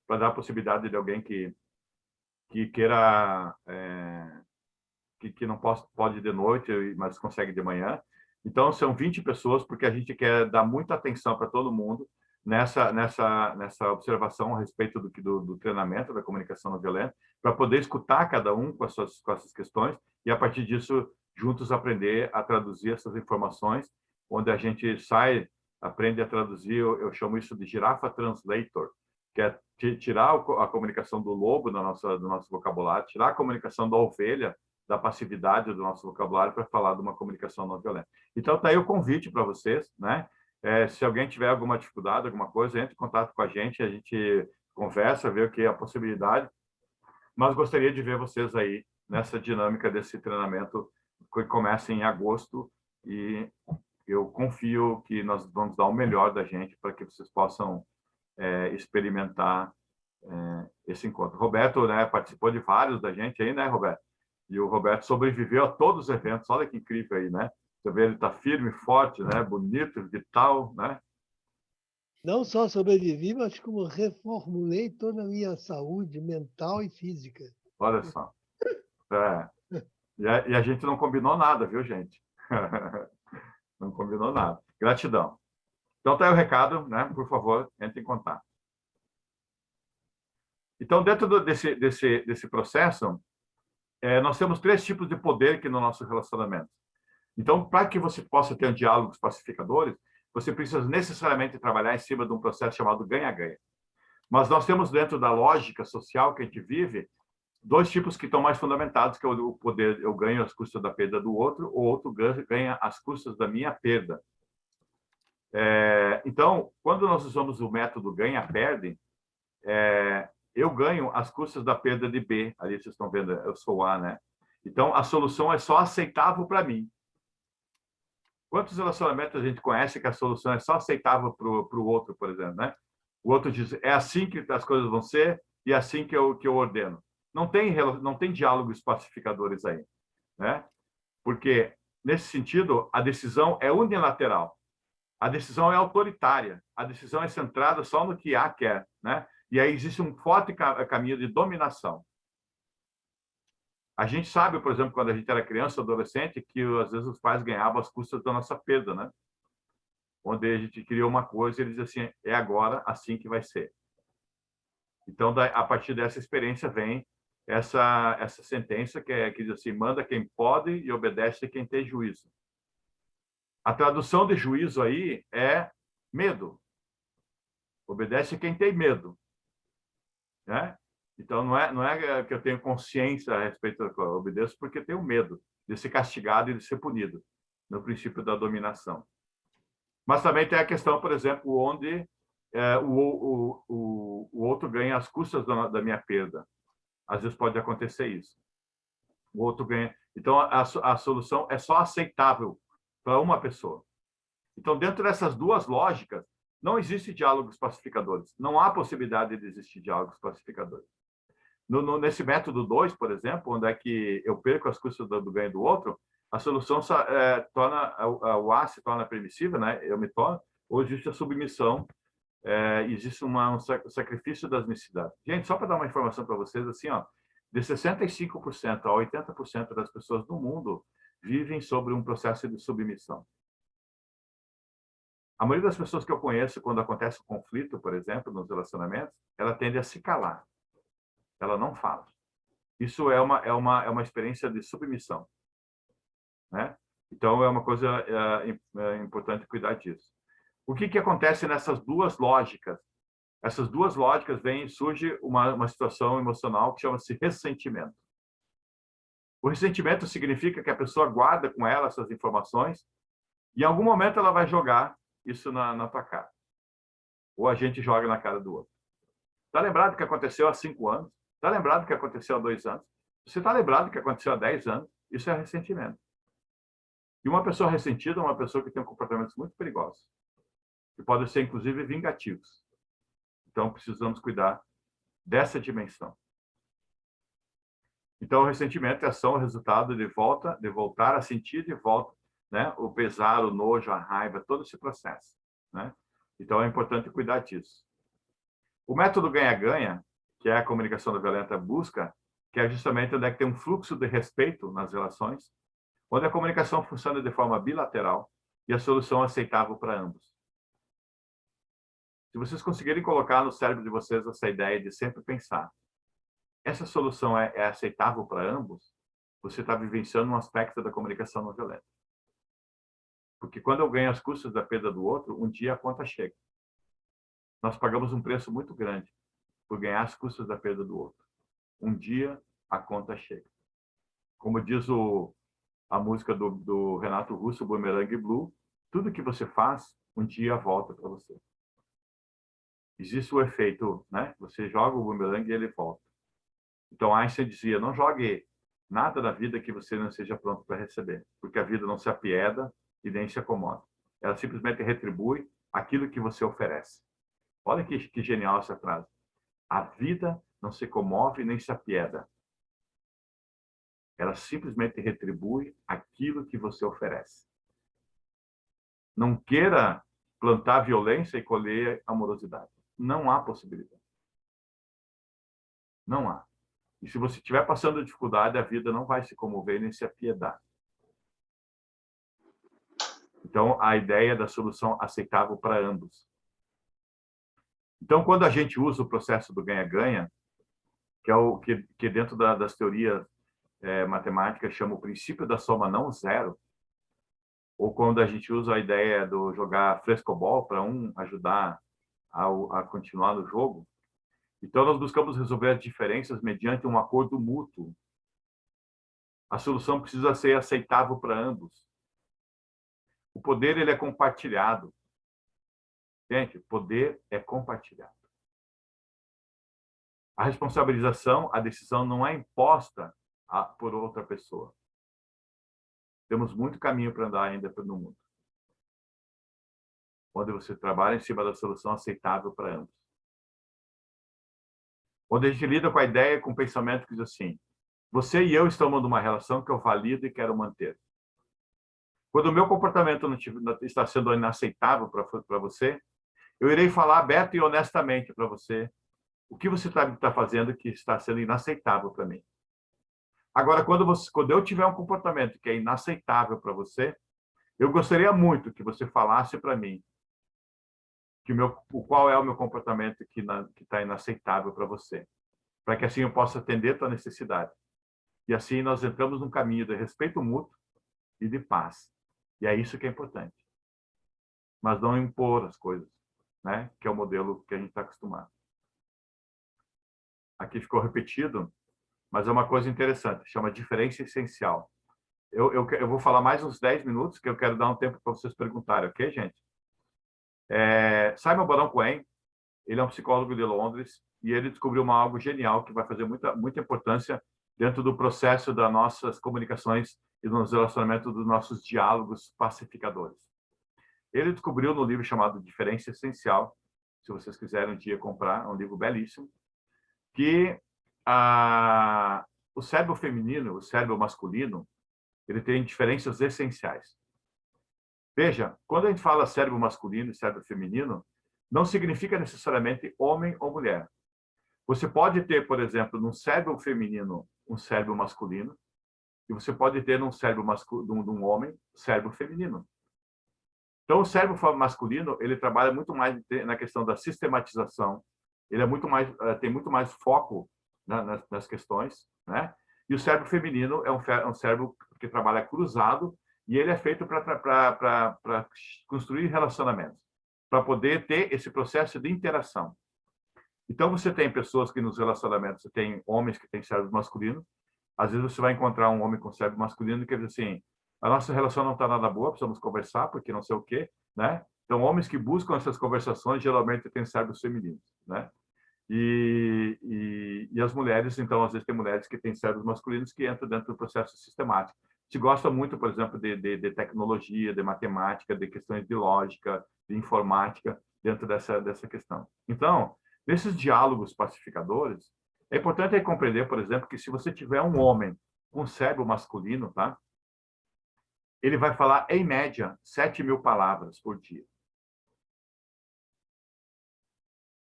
para dar a possibilidade de alguém que queira... que não pode de noite, mas consegue de manhã. Então, são 20 pessoas, porque a gente quer dar muita atenção para todo mundo nessa observação a respeito do treinamento da comunicação não violenta, para poder escutar cada um com essas questões e, a partir disso, juntos aprender a traduzir essas informações, onde a gente aprende a traduzir, eu chamo isso de girafa translator, que é tirar a comunicação do lobo do nosso vocabulário, tirar a comunicação da ovelha, da passividade do nosso vocabulário, para falar de uma comunicação não violenta. Então, está aí o convite para vocês, né? Se alguém tiver alguma dificuldade, alguma coisa, entre em contato com a gente conversa, ver o que é a possibilidade, mas gostaria de ver vocês aí nessa dinâmica desse treinamento que começa em agosto e eu confio que nós vamos dar o melhor da gente para que vocês possam experimentar esse encontro. Roberto, né, participou de vários da gente aí, né, Roberto? E o Roberto sobreviveu a todos os eventos. Olha que incrível aí, né? Você vê, ele está firme, forte, né? Bonito, vital, né? Não só sobrevivi, mas como reformulei toda a minha saúde mental e física. Olha só. E a gente não combinou nada, viu, gente? Não combinou nada. Gratidão. Então, tá aí o recado, né? Por favor, entre em contato. Então, dentro desse processo, nós temos 3 tipos de poder aqui no nosso relacionamento. Então, para que você possa ter diálogos pacificadores, você precisa necessariamente trabalhar em cima de um processo chamado ganha-ganha. Mas nós temos dentro da lógica social que a gente vive, 2 tipos que estão mais fundamentados, que é o poder, eu ganho às custas da perda do outro, o outro ganha às custas da minha perda. Então, quando nós usamos o método ganha-perde, eu ganho às custas da perda de B. Ali vocês estão vendo, eu sou A, né? Então, a solução é só aceitável para mim. Quantos relacionamentos a gente conhece que a solução é só aceitável para o outro, por exemplo, né? O outro diz, é assim que as coisas vão ser e é assim que eu ordeno. Não tem diálogos pacificadores aí, né? Porque, nesse sentido, a decisão é unilateral. A decisão é autoritária. A decisão é centrada só no que A quer, né? E aí existe um forte caminho de dominação. A gente sabe, por exemplo, quando a gente era criança, adolescente, que às vezes os pais ganhavam as custas da nossa perda, né? Onde a gente queria uma coisa e eles diziam assim, é agora, assim que vai ser. Então, a partir dessa experiência vem essa sentença que diz assim, manda quem pode e obedece quem tem juízo. A tradução de juízo aí é medo. Obedece quem tem medo, né? Então, não é que eu tenho consciência a respeito da coisa. Eu obedeço porque tenho medo de ser castigado e de ser punido, no princípio da dominação. Mas também tem a questão, por exemplo, onde o outro ganha as custas da minha perda. Às vezes pode acontecer isso. O outro ganha. Então, a solução é só aceitável para uma pessoa. Então, dentro dessas 2 lógicas, não existe diálogos pacificadores. Não há possibilidade de existir diálogos pacificadores. Nesse método 2, por exemplo, onde é que eu perco as custas do ganho do outro, a solução torna o A se torna permissível, né? Eu me torno, ou existe a submissão, existe um sacrifício das necessidades. Gente, só para dar uma informação para vocês, assim, ó, de 65% a 80% das pessoas do mundo vivem sobre um processo de submissão. A maioria das pessoas que eu conheço, quando acontece um conflito, por exemplo, nos relacionamentos, ela tende a se calar. Ela não fala. Isso é uma experiência de submissão, né? Então, é uma coisa importante cuidar disso. O que acontece nessas 2 lógicas? Essas 2 lógicas surge uma situação emocional que chama-se ressentimento. O ressentimento significa que a pessoa guarda com ela essas informações e em algum momento ela vai jogar isso na tua cara. Ou a gente joga na cara do outro. Está lembrado do que aconteceu há 5 anos? Está lembrado do que aconteceu há 2 anos? Você está lembrado do que aconteceu há 10 anos? Isso é ressentimento. E uma pessoa ressentida é uma pessoa que tem comportamentos muito perigosos, que podem ser, inclusive, vingativos. Então, precisamos cuidar dessa dimensão. Então, o ressentimento é ação, resultado de voltar a sentir de volta, né? O pesar, o nojo, a raiva, todo esse processo, né? Então, é importante cuidar disso. O método ganha-ganha, que é a comunicação não violenta busca, que é justamente onde é que tem um fluxo de respeito nas relações, onde a comunicação funciona de forma bilateral e a solução é aceitável para ambos. Se vocês conseguirem colocar no cérebro de vocês essa ideia de sempre pensar, essa solução é aceitável para ambos, você está vivenciando um aspecto da comunicação não violenta. Porque quando eu ganho as custas da perda do outro, um dia a conta chega. Nós pagamos um preço muito grande por ganhar as custas da perda do outro. Um dia a conta chega. Como diz a música do Renato Russo, Boomerang Blue, tudo que você faz, um dia volta para você. Existe o efeito, né? Você joga o bumerangue e ele volta. Então Einstein dizia, não jogue nada na vida que você não seja pronto para receber, porque a vida não se apieda e nem se acomoda. Ela simplesmente retribui aquilo que você oferece. Olha que genial essa frase. A vida não se comove nem se apieda. Ela simplesmente retribui aquilo que você oferece. Não queira plantar violência e colher amorosidade. Não há possibilidade. Não há. E se você estiver passando dificuldade, a vida não vai se comover nem se apiedar. Então, a ideia da solução aceitável para ambos. Então, quando a gente usa o processo do ganha-ganha, que é o que dentro das teorias matemáticas chama o princípio da soma não zero, ou quando a gente usa a ideia do jogar frescobol para um ajudar a continuar no jogo, então nós buscamos resolver as diferenças mediante um acordo mútuo. A solução precisa ser aceitável para ambos. O poder ele é compartilhado. Gente, poder é compartilhado. A responsabilização, a decisão não é imposta por outra pessoa. Temos muito caminho para andar ainda no mundo, onde você trabalha em cima da solução aceitável para ambos. Onde a gente lida com a ideia, com o pensamento que diz assim, você e eu estamos numa relação que eu valido e quero manter. Quando o meu comportamento não está sendo inaceitável para você, eu irei falar aberto e honestamente para você o que você está fazendo que está sendo inaceitável para mim. Agora, quando eu tiver um comportamento que é inaceitável para você, eu gostaria muito que você falasse para mim qual é o meu comportamento que está inaceitável para você, para que assim eu possa atender a tua necessidade. E assim nós entramos num caminho de respeito mútuo e de paz. E é isso que é importante. Mas não impor as coisas, né? Que é o modelo que a gente está acostumado. Aqui ficou repetido, mas é uma coisa interessante, chama diferença essencial. Eu vou falar mais uns 10 minutos, que eu quero dar um tempo para vocês perguntarem, ok, gente? Simon Baron-Cohen, ele é um psicólogo de Londres, e ele descobriu algo genial que vai fazer muita importância dentro do processo das nossas comunicações e nos relacionamentos dos nossos diálogos pacificadores. Ele descobriu no livro chamado Diferença Essencial, se vocês quiserem um dia comprar, é um livro belíssimo, que o cérebro feminino, o cérebro masculino, ele tem diferenças essenciais. Veja, quando a gente fala cérebro masculino e cérebro feminino, não significa necessariamente homem ou mulher. Você pode ter, por exemplo, num cérebro feminino, um cérebro masculino, e você pode ter num cérebro masculino, de um homem, cérebro feminino. Então, o cérebro masculino, ele trabalha muito mais na questão da sistematização, ele tem muito mais foco nas questões, né? E o cérebro feminino é um cérebro que trabalha cruzado e ele é feito para construir relacionamentos, para poder ter esse processo de interação. Então, você tem pessoas que nos relacionamentos, você tem homens que têm cérebro masculino, às vezes você vai encontrar um homem com cérebro masculino que diz assim, a nossa relação não está nada boa, precisamos conversar, porque não sei o quê, né? Então, homens que buscam essas conversações geralmente têm cérebros femininos, né? E as mulheres, então, às vezes tem mulheres que têm cérebros masculinos que entram dentro do processo sistemático. Se gosta muito, por exemplo, de tecnologia, de matemática, de questões de lógica, de informática, dentro dessa questão. Então, nesses diálogos pacificadores, é importante compreender, por exemplo, que se você tiver um homem com cérebro masculino, tá? Ele vai falar, em média, 7.000 palavras por dia.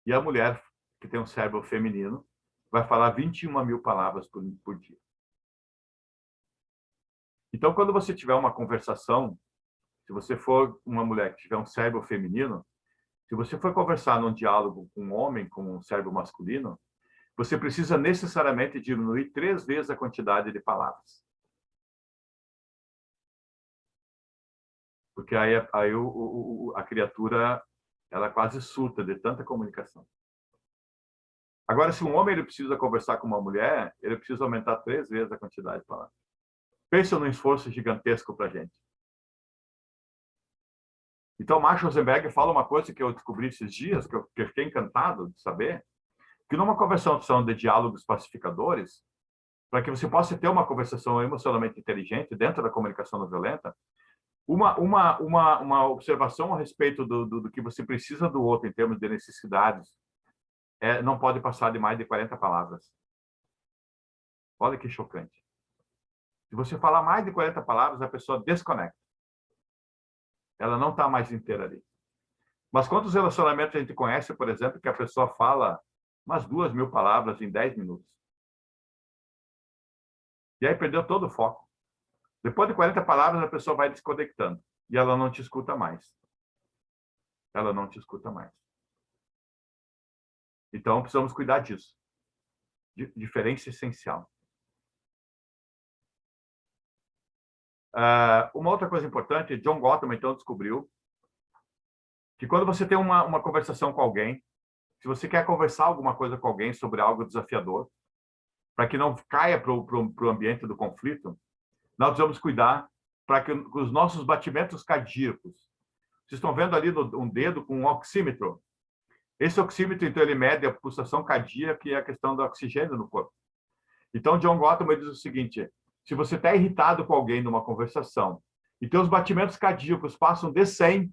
E a mulher, que tem um cérebro feminino, vai falar 21.000 palavras por dia. Então, quando você tiver uma conversação, se você for uma mulher que tiver um cérebro feminino, se você for conversar num diálogo com um homem com um cérebro masculino, você precisa necessariamente diminuir 3 vezes a quantidade de palavras. Porque aí a criatura ela quase surta de tanta comunicação. Agora, se um homem ele precisa conversar com uma mulher, ele precisa aumentar 3 vezes a quantidade de palavras. Pensa num esforço gigantesco para a gente. Então, Marshall Rosenberg fala uma coisa que eu descobri esses dias, que eu fiquei encantado de saber, que numa conversação de diálogos pacificadores, para que você possa ter uma conversação emocionalmente inteligente dentro da comunicação não violenta, uma observação a respeito do que você precisa do outro em termos de necessidades não pode passar de mais de 40 palavras. Olha que chocante. Se você falar mais de 40 palavras, a pessoa desconecta. Ela não está mais inteira ali. Mas quantos relacionamentos a gente conhece, por exemplo, que a pessoa fala umas 2.000 palavras em 10 minutos? E aí perdeu todo o foco. Depois de 40 palavras, a pessoa vai desconectando. E ela não te escuta mais. Ela não te escuta mais. Então, precisamos cuidar disso. Diferença essencial. Uma outra coisa importante, John Gottman, então, descobriu que quando você tem uma conversação com alguém, se você quer conversar alguma coisa com alguém sobre algo desafiador, para que não caia para o ambiente do conflito, nós precisamos cuidar para que os nossos batimentos cardíacos... Vocês estão vendo ali um dedo com um oxímetro. Esse oxímetro, então, ele mede a pulsação cardíaca e a questão do oxigênio no corpo. Então, John Gottman diz o seguinte: se você está irritado com alguém numa conversação e teus batimentos cardíacos passam de 100,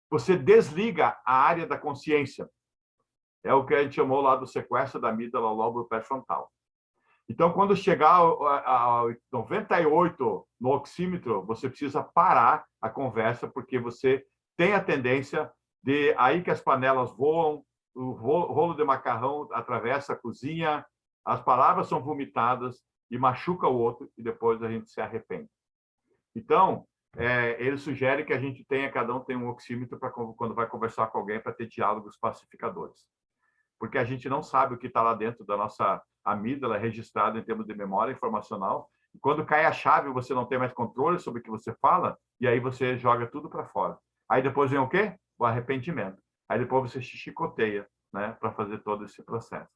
você desliga a área da consciência. É o que a gente chamou lá do sequestro da amígdala ao lobo pré-frontal. Então, quando chegar a 98 no oxímetro, você precisa parar a conversa, porque você tem a tendência de aí que as panelas voam, o rolo de macarrão atravessa a cozinha, as palavras são vomitadas e machuca o outro, e depois a gente se arrepende. Então, ele sugere que a gente cada um tenha um oxímetro para quando vai conversar com alguém, para ter diálogos pacificadores. Porque a gente não sabe o que está lá dentro da nossa amígdala, registrado em termos de memória informacional. E quando cai a chave, você não tem mais controle sobre o que você fala, e aí você joga tudo para fora. Aí depois vem o quê? O arrependimento. Aí depois você se chicoteia, né, para fazer todo esse processo.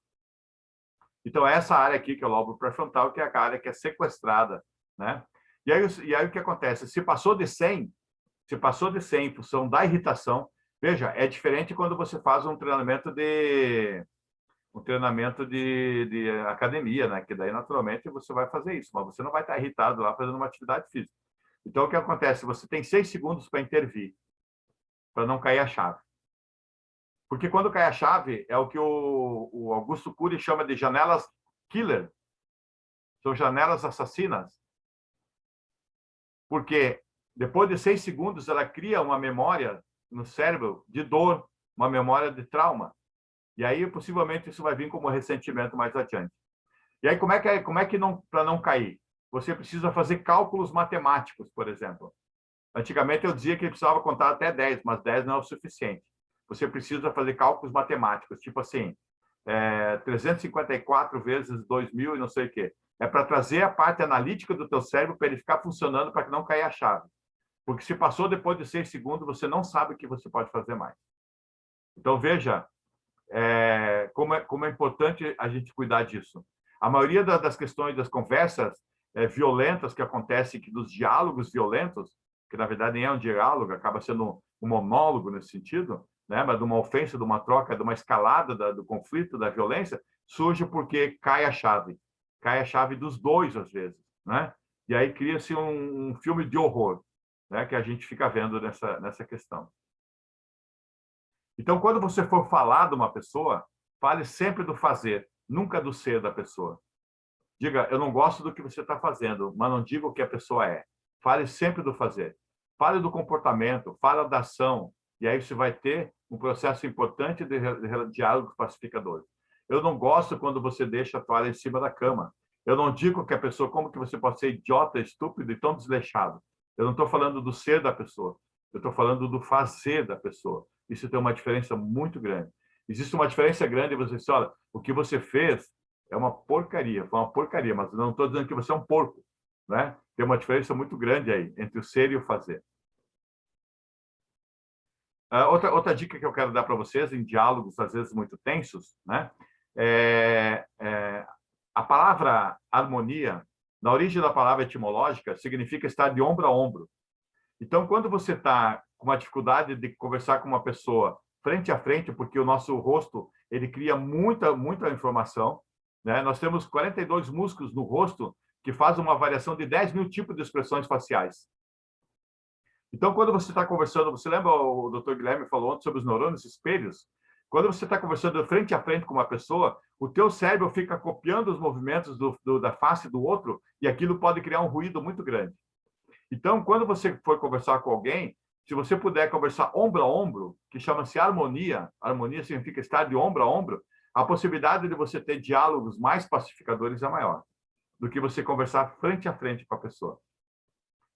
Então, essa área aqui, que é o lobo pré-frontal, que é a área que é sequestrada, né? E aí o que acontece? Se passou de 100 em função da irritação, veja, é diferente quando você faz um treinamento de academia, né? Que daí, naturalmente, você vai fazer isso, mas você não vai estar irritado lá fazendo uma atividade física. Então, o que acontece? Você tem 6 segundos para intervir, para não cair a chave. Porque quando cai a chave, é o que o Augusto Cury chama de janelas killer. São janelas assassinas. Porque depois de 6 segundos, ela cria uma memória no cérebro de dor, uma memória de trauma. E aí, possivelmente, isso vai vir como ressentimento mais adiante. E aí, como é que não, para não cair? Você precisa fazer cálculos matemáticos, por exemplo. Antigamente, eu dizia que ele precisava contar até 10, mas 10 não é o suficiente. Você precisa fazer cálculos matemáticos, tipo assim, 354 vezes 2.000 e não sei o quê. É para trazer a parte analítica do teu cérebro para ele ficar funcionando, para que não caia a chave. Porque se passou depois de 6 segundos, você não sabe o que você pode fazer mais. Então, veja como é importante a gente cuidar disso. A maioria das questões das conversas violentas que acontecem, dos diálogos violentos, que na verdade nem é um diálogo, acaba sendo um monólogo nesse sentido, né? Mas de uma ofensa, de uma troca, de uma escalada do conflito, da violência, surge porque cai a chave dos dois, às vezes, né? E aí cria-se um filme de horror, né? Que a gente fica vendo nessa questão. Então, quando você for falar de uma pessoa, fale sempre do fazer, nunca do ser da pessoa. Diga, eu não gosto do que você está fazendo, mas não diga o que a pessoa é. Fale sempre do fazer. Fale do comportamento, fale da ação, e aí você vai ter um processo importante de diálogos pacificadores. Eu não gosto quando você deixa a toalha em cima da cama. Eu não digo que a pessoa, como que você pode ser idiota, estúpido e tão desleixado. Eu não estou falando do ser da pessoa. Eu estou falando do fazer da pessoa. Isso tem uma diferença muito grande. Existe uma diferença grande, você diz, olha, o que você fez é uma porcaria, foi uma porcaria, mas eu não estou dizendo que você é um porco, né? Tem uma diferença muito grande aí entre o ser e o fazer. Outra dica que eu quero dar para vocês, em diálogos às vezes muito tensos, né? A palavra harmonia, na origem da palavra etimológica, significa estar de ombro a ombro. Então, quando você está com uma dificuldade de conversar com uma pessoa frente a frente, porque o nosso rosto ele cria muita informação, né? Nós temos 42 músculos no rosto que fazem uma variação de 10 mil tipos de expressões faciais. Então, quando você está conversando, você lembra o Dr. Guilherme falou ontem sobre os neurônios espelhos? Quando você está conversando frente a frente com uma pessoa, o teu cérebro fica copiando os movimentos da face do outro e aquilo pode criar um ruído muito grande. Então, quando você for conversar com alguém, se você puder conversar ombro a ombro, que chama-se harmonia, harmonia significa estar de ombro a ombro, a possibilidade de você ter diálogos mais pacificadores é maior do que você conversar frente a frente com a pessoa.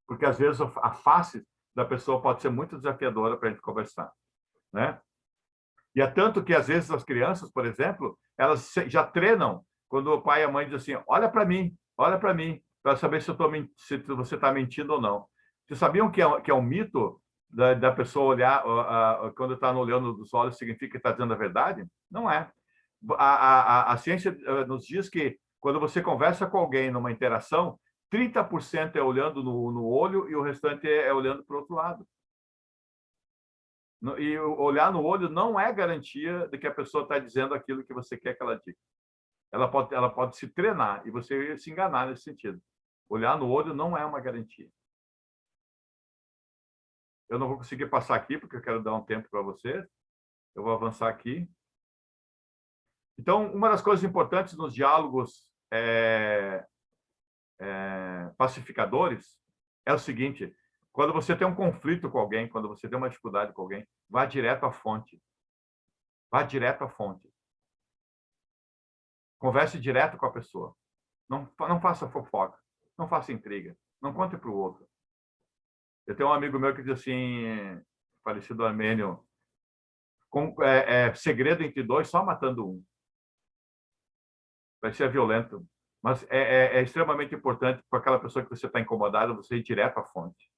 Porque, às vezes, a face da pessoa pode ser muito desafiadora para a gente conversar, né? E é tanto que, às vezes, as crianças, por exemplo, elas já treinam quando o pai e a mãe dizem assim, olha para mim, para saber se você está mentindo ou não. Vocês sabiam que é um mito da pessoa olhar, quando está olhando dos olhos, significa que está dizendo a verdade? Não é. A ciência nos diz que, quando você conversa com alguém numa interação, 30% é olhando no olho e o restante é olhando para o outro lado. E olhar no olho não é garantia de que a pessoa está dizendo aquilo que você quer que ela diga. Ela pode se treinar e você se enganar nesse sentido. Olhar no olho não é uma garantia. Eu não vou conseguir passar aqui, porque eu quero dar um tempo para vocês. Eu vou avançar aqui. Então, uma das coisas importantes nos diálogos pacificadores é o seguinte: quando você tem um conflito com alguém, quando você tem uma dificuldade com alguém, vá direto à fonte. Vá direto à fonte. Converse direto com a pessoa. Não faça fofoca. Não faça intriga. Não conte para o outro. Eu tenho um amigo meu que diz assim, falecido armênio, segredo entre dois, só matando um. Vai ser violento. Mas é extremamente importante para aquela pessoa que você está incomodado, você ir direto à fonte.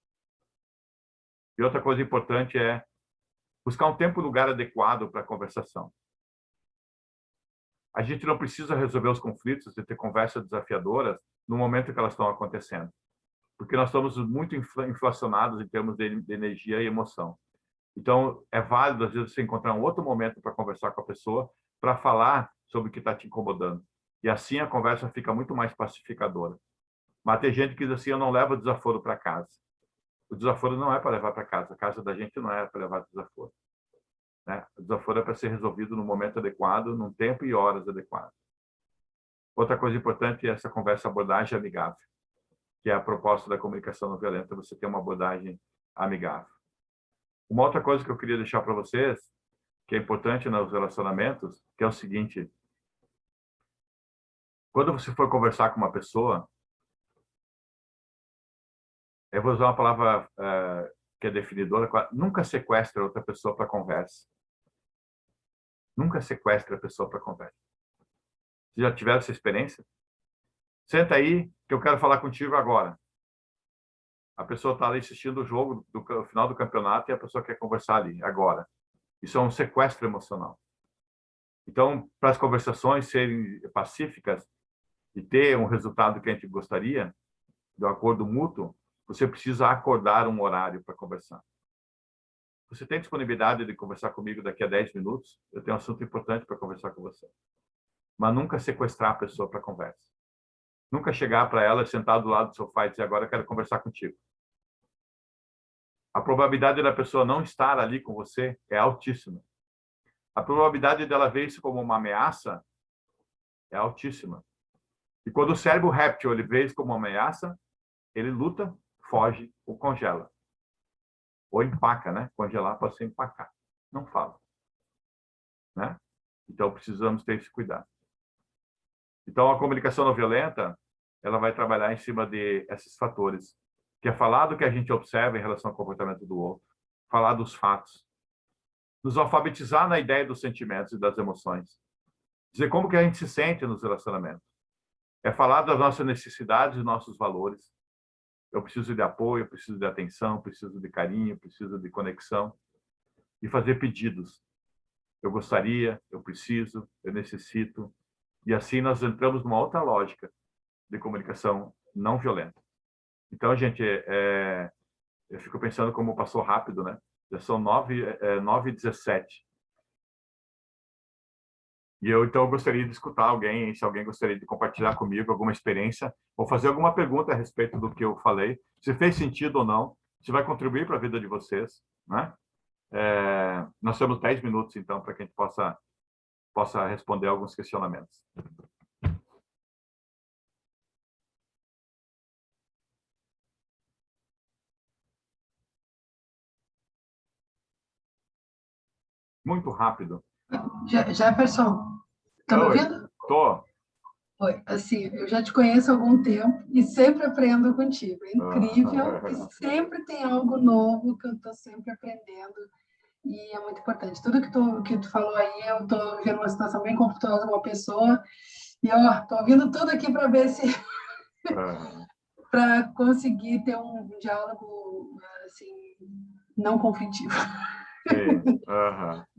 E outra coisa importante é buscar um tempo e lugar adequado para a conversação. A gente não precisa resolver os conflitos e ter conversas desafiadoras no momento que elas estão acontecendo, porque nós estamos muito inflacionados em termos de energia e emoção. Então, é válido, às vezes, você encontrar um outro momento para conversar com a pessoa, para falar sobre o que está te incomodando. E assim a conversa fica muito mais pacificadora. Mas tem gente que diz assim, eu não levo desaforo para casa. O desaforo não é para levar para casa. A casa da gente não é para levar desaforo. Né? O desaforo é para ser resolvido no momento adequado, num tempo e horas adequados. Outra coisa importante é essa conversa abordagem amigável, que é a proposta da comunicação não violenta, você ter uma abordagem amigável. Uma outra coisa que eu queria deixar para vocês, que é importante nos relacionamentos, que é o seguinte: quando você for conversar com uma pessoa, eu vou usar uma palavra que é definidora, nunca sequestre outra pessoa para conversa. Nunca sequestre a pessoa para conversa. Vocês já tiveram essa experiência? Senta aí, que eu quero falar contigo agora. A pessoa está ali assistindo o jogo do final do campeonato e a pessoa quer conversar ali, agora. Isso é um sequestro emocional. Então, para as conversações serem pacíficas e ter um resultado que a gente gostaria, do acordo mútuo, você precisa acordar um horário para conversar. Você tem disponibilidade de conversar comigo daqui a 10 minutos? Eu tenho um assunto importante para conversar com você. Mas nunca sequestrar a pessoa para conversa. Nunca chegar para ela, sentar do lado do sofá e dizer, agora eu quero conversar contigo. A probabilidade da pessoa não estar ali com você é altíssima. A probabilidade dela ver isso como uma ameaça é altíssima. E quando o cérebro réptil ele vê isso como uma ameaça, ele luta, foge ou congela. Ou empaca, né? Congelar pode ser empacar. Não fala. Né? Então, precisamos ter esse cuidado. Então, a comunicação não violenta, ela vai trabalhar em cima de esses fatores, que é falar do que a gente observa em relação ao comportamento do outro, falar dos fatos, nos alfabetizar na ideia dos sentimentos e das emoções, dizer como que a gente se sente nos relacionamentos, é falar das nossas necessidades e nossos valores. Eu preciso de apoio, eu preciso de atenção, eu preciso de carinho, eu preciso de conexão, e fazer pedidos. Eu gostaria, eu preciso, eu necessito, e assim nós entramos numa outra lógica de comunicação não violenta. Então, gente, Eu fico pensando como passou rápido, né? Já são 9h17. Então, eu gostaria de escutar alguém, se alguém gostaria de compartilhar comigo alguma experiência, ou fazer alguma pergunta a respeito do que eu falei, se fez sentido ou não, se vai contribuir para a vida de vocês, né? Nós temos 10 minutos, então, para que a gente possa responder alguns questionamentos. Muito rápido. Jefferson, tá me Oi, ouvindo? tô. Oi, assim, eu já te conheço há algum tempo e sempre aprendo contigo. É incrível e sempre tem algo novo que eu estou sempre aprendendo e é muito importante. Tudo que tu falou aí, eu estou vivendo uma situação bem conflituosa com uma pessoa e, ó, estou ouvindo tudo aqui para ver se... para conseguir ter um diálogo, assim, não conflitivo. Sim.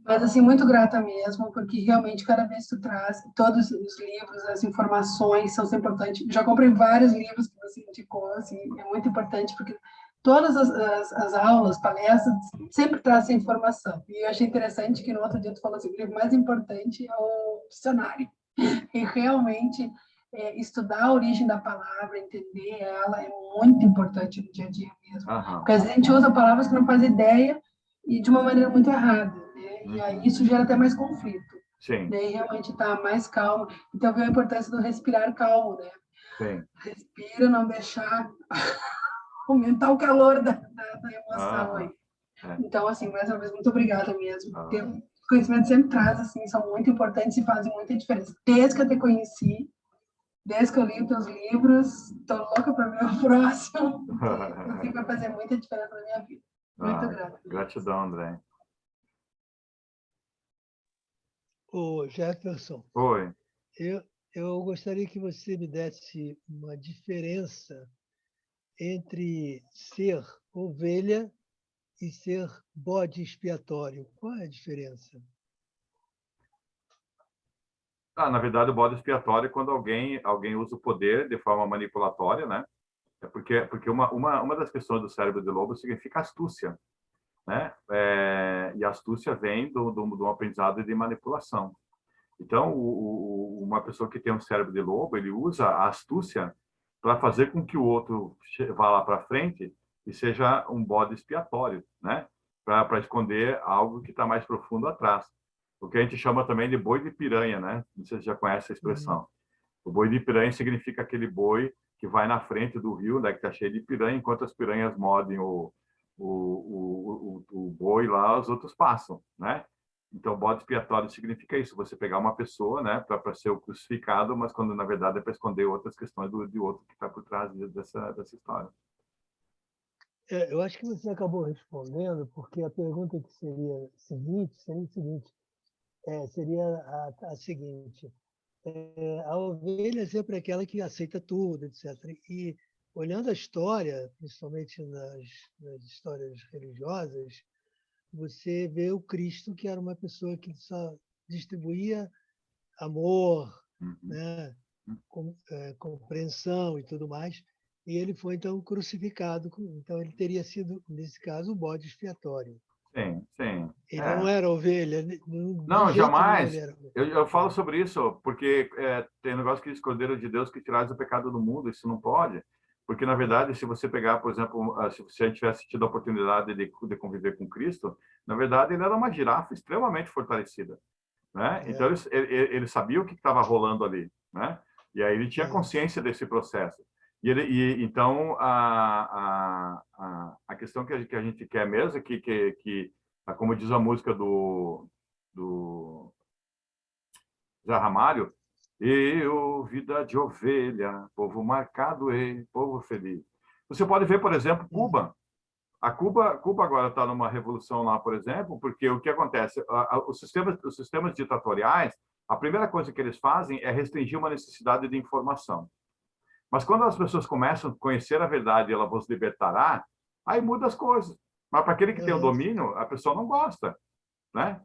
Mas, assim, muito grata mesmo, porque realmente cada vez que tu traz todos os livros, as informações são sempre importantes. Já comprei vários livros que você indicou, assim, é muito importante, porque todas as aulas, palestras, sempre trazem informação. E eu achei interessante que no outro dia tu falou assim, o livro mais importante é o dicionário. E realmente estudar a origem da palavra, entender ela, é muito importante no dia a dia mesmo. Porque às vezes a gente usa palavras que não faz ideia e de uma maneira muito errada, né? E aí isso gera até mais conflito. Sim. Daí realmente está mais calmo. Então, viu a importância do respirar calmo, né? Sim. Respira, não deixar aumentar o calor da emoção aí. Então, assim, mais uma vez, muito obrigada mesmo. O conhecimento sempre traz, assim, são muito importantes e fazem muita diferença. Desde que eu te conheci, desde que eu li os teus livros, estou louca para ver o próximo, porque eu sei que vai fazer muita diferença na minha vida. Muito grata. Gratidão, André. Ô, Jefferson, Oi. eu gostaria que você me desse uma diferença entre ser ovelha e ser bode expiatório. Qual é a diferença? Na verdade, o bode expiatório é quando alguém usa o poder de forma manipulatória, né? Porque uma das questões do cérebro de lobo significa astúcia, né? E a astúcia vem do aprendizado de manipulação. Então, uma pessoa que tem um cérebro de lobo, ele usa a astúcia para fazer com que o outro vá lá para frente e seja um bode expiatório, né? Para esconder algo que está mais profundo atrás. O que a gente chama também de boi de piranha, né? Não sei se você já conhece a expressão. O boi de piranha significa aquele boi que vai na frente do rio, né, que está cheio de piranha, enquanto as piranhas mordem o boi lá, os outros passam, né? Então, bode expiatório significa isso, você pegar uma pessoa, né, para ser o crucificado, mas quando na verdade é para esconder outras questões de outro que está por trás dessa história. Eu acho que você acabou respondendo, porque a pergunta que seria o seguinte, seria a seguinte. A ovelha é sempre aquela que aceita tudo, etc. E olhando a história, principalmente nas histórias religiosas, você vê o Cristo, que era uma pessoa que só distribuía amor, né? Compreensão e tudo mais. E ele foi, então, crucificado. Então, ele teria sido, nesse caso, o bode expiatório. Sim, sim. Ele não era ovelha. Não, jamais. Eu falo sobre isso porque tem um negócio que diz Cordeiro de Deus que traz o pecado do mundo. Isso não pode. Porque, na verdade, se você pegar, por exemplo, se a gente tivesse tido a oportunidade de conviver com Cristo, na verdade, ele era uma girafa extremamente fortalecida, né? Então, ele sabia o que estava rolando ali, né? E aí ele tinha consciência desse processo. Então, a questão que a gente quer mesmo é que como diz a música do Zé Ramalho, eu, vida de ovelha, povo marcado e povo feliz. Você pode ver, por exemplo, Cuba. Cuba agora está numa revolução lá, por exemplo, porque o que acontece? Os sistemas ditatoriais, a primeira coisa que eles fazem é restringir uma necessidade de informação. Mas quando as pessoas começam a conhecer a verdade e ela vos libertará, aí muda as coisas. Mas para aquele que tem o domínio, a pessoa não gosta, né?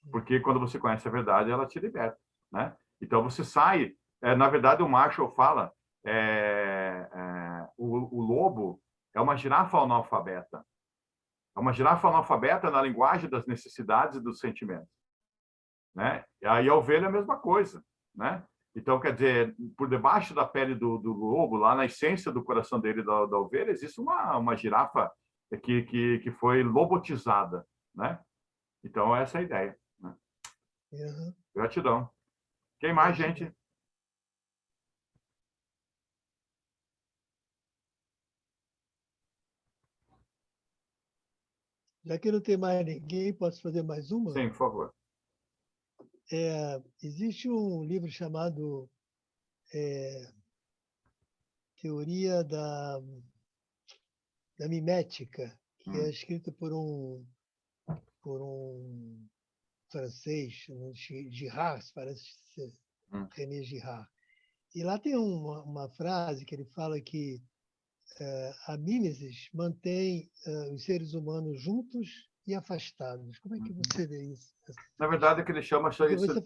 Porque quando você conhece a verdade, ela te liberta, né? Então você sai. Na verdade, o Marshall fala, o lobo é uma girafa analfabeta. É uma girafa analfabeta na linguagem das necessidades e dos sentimentos, né? E aí a ovelha é a mesma coisa, né? Então, quer dizer, por debaixo da pele do lobo, lá na essência do coração dele, da ovelha, existe uma girafa que foi lobotizada, né? Então, essa é a ideia, né? Uhum. Gratidão. Quem mais, gente? Já que não tem mais ninguém, posso fazer mais uma? Sim, por favor. Existe um livro chamado Teoria da Mimética, que é escrito por um francês, Girard, parece ser René Girard. E lá tem uma frase que ele fala que a mimesis mantém os seres humanos juntos e afastados. Como é que você vê isso? Na verdade, é que ele chama Porque isso... você